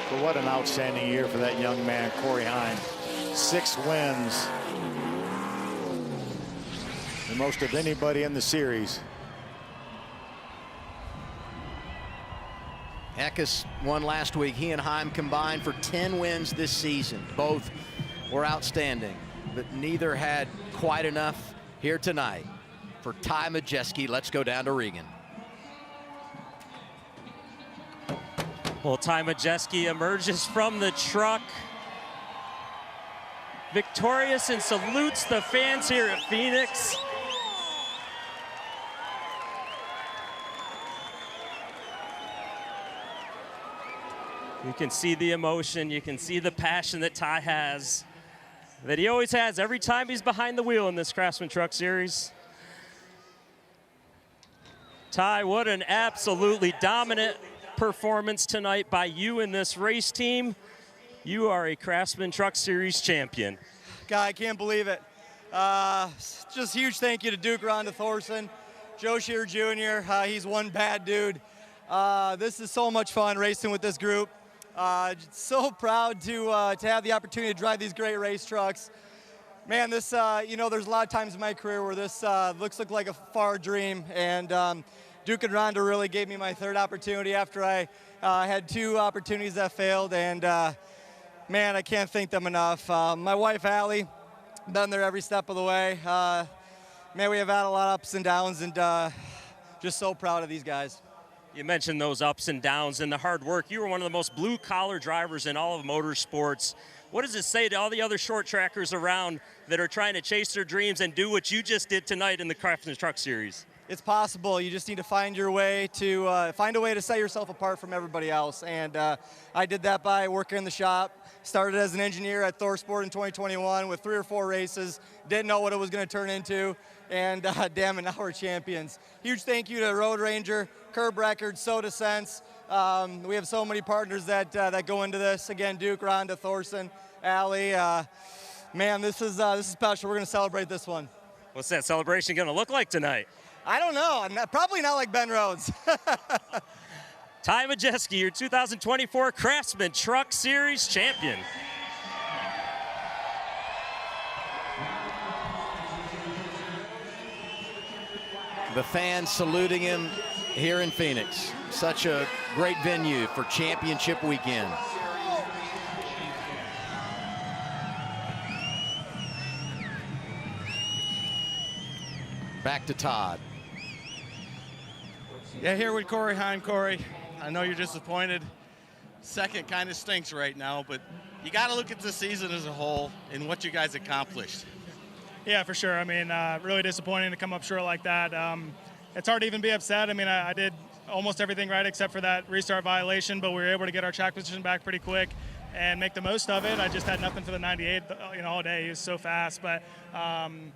But what an outstanding year for that young man, Corey Heim. 6 wins. The most of anybody in the series. Eckes won last week. He and Heim combined for 10 wins this season. Both were outstanding, but neither had quite enough here tonight. For Ty Majeski, let's go down to Regan. Well, Ty Majeski emerges from the truck victorious and salutes the fans here at Phoenix. You can see the emotion, you can see the passion that Ty has, that he always has every time he's behind the wheel in this Craftsman Truck Series. Ty, what an absolutely dominant performance tonight by you in this race team. You are a Craftsman Truck Series champion. God, I can't believe it. Just huge thank you to Duke Ronda Thorson, Joe Shear Jr. He's one bad dude. This is so much fun racing with this group. So proud to have the opportunity to drive these great race trucks. Man, this, you know, there's a lot of times in my career where this looks like a far dream, and Duke and Ronda really gave me my 3rd opportunity after I had 2 opportunities that failed, and man, I can't thank them enough. My wife, Allie, been there every step of the way. Man, we have had a lot of ups and downs, and just so proud of these guys. You mentioned those ups and downs and the hard work. You were one of the most blue-collar drivers in all of motorsports. What does it say to all the other short trackers around that are trying to chase their dreams and do what you just did tonight in the Craftsman Truck Series? It's possible. You just need to find your way to find a way to set yourself apart from everybody else. And I did that by working in the shop. Started as an engineer at ThorSport in 2021 with 3 or 4 races. Didn't know what it was going to turn into. And damn it, now we're champions. Huge thank you to Road Ranger, Curb Records, Soda Sense. We have so many partners that go into this. Again, Duke, Ronda, Thorson, Allie. Man, this is special. We're going to celebrate this one. What's that celebration going to look like tonight? I don't know. Probably not like Ben Rhodes. Ty Majeski, your 2024 Craftsman Truck Series champion. The fans saluting him here in Phoenix. Such a great venue for championship weekend. Back to Todd. Yeah, here with Corey Heim. Corey, I know you're disappointed. 2nd kind of stinks right now, but you got to look at the season as a whole and what you guys accomplished. Yeah, for sure. I mean, really disappointing to come up short like that. It's hard to even be upset. I mean, I did almost everything right except for that restart violation, but we were able to get our track position back pretty quick and make the most of it. I just had nothing for the 98, all day. He was so fast, but I'm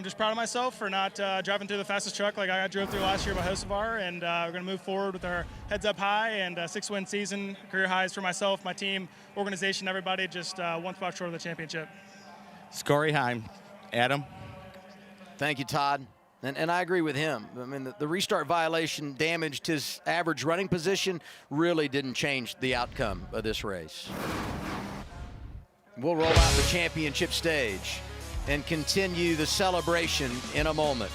just proud of myself for not driving through the fastest truck like I drove through last year by Hocevar, and we're going to move forward with our heads up high and 6-win season, career highs for myself, my team, organization, everybody, just one spot short of the championship. It's Corey Heim. Adam. Thank you, Todd. And I agree with him. I mean, the restart violation damaged his average running position, really didn't change the outcome of this race. We'll roll out the championship stage and continue the celebration in a moment.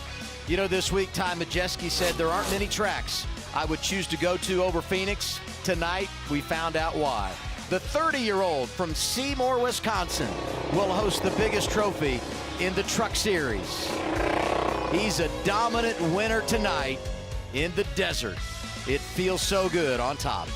You know, this week, Ty Majeski said there aren't many tracks I would choose to go to over Phoenix. Tonight, we found out why. The 30-year-old from Seymour, Wisconsin, will host the biggest trophy in the Truck Series. He's a dominant winner tonight in the desert. It feels so good on top.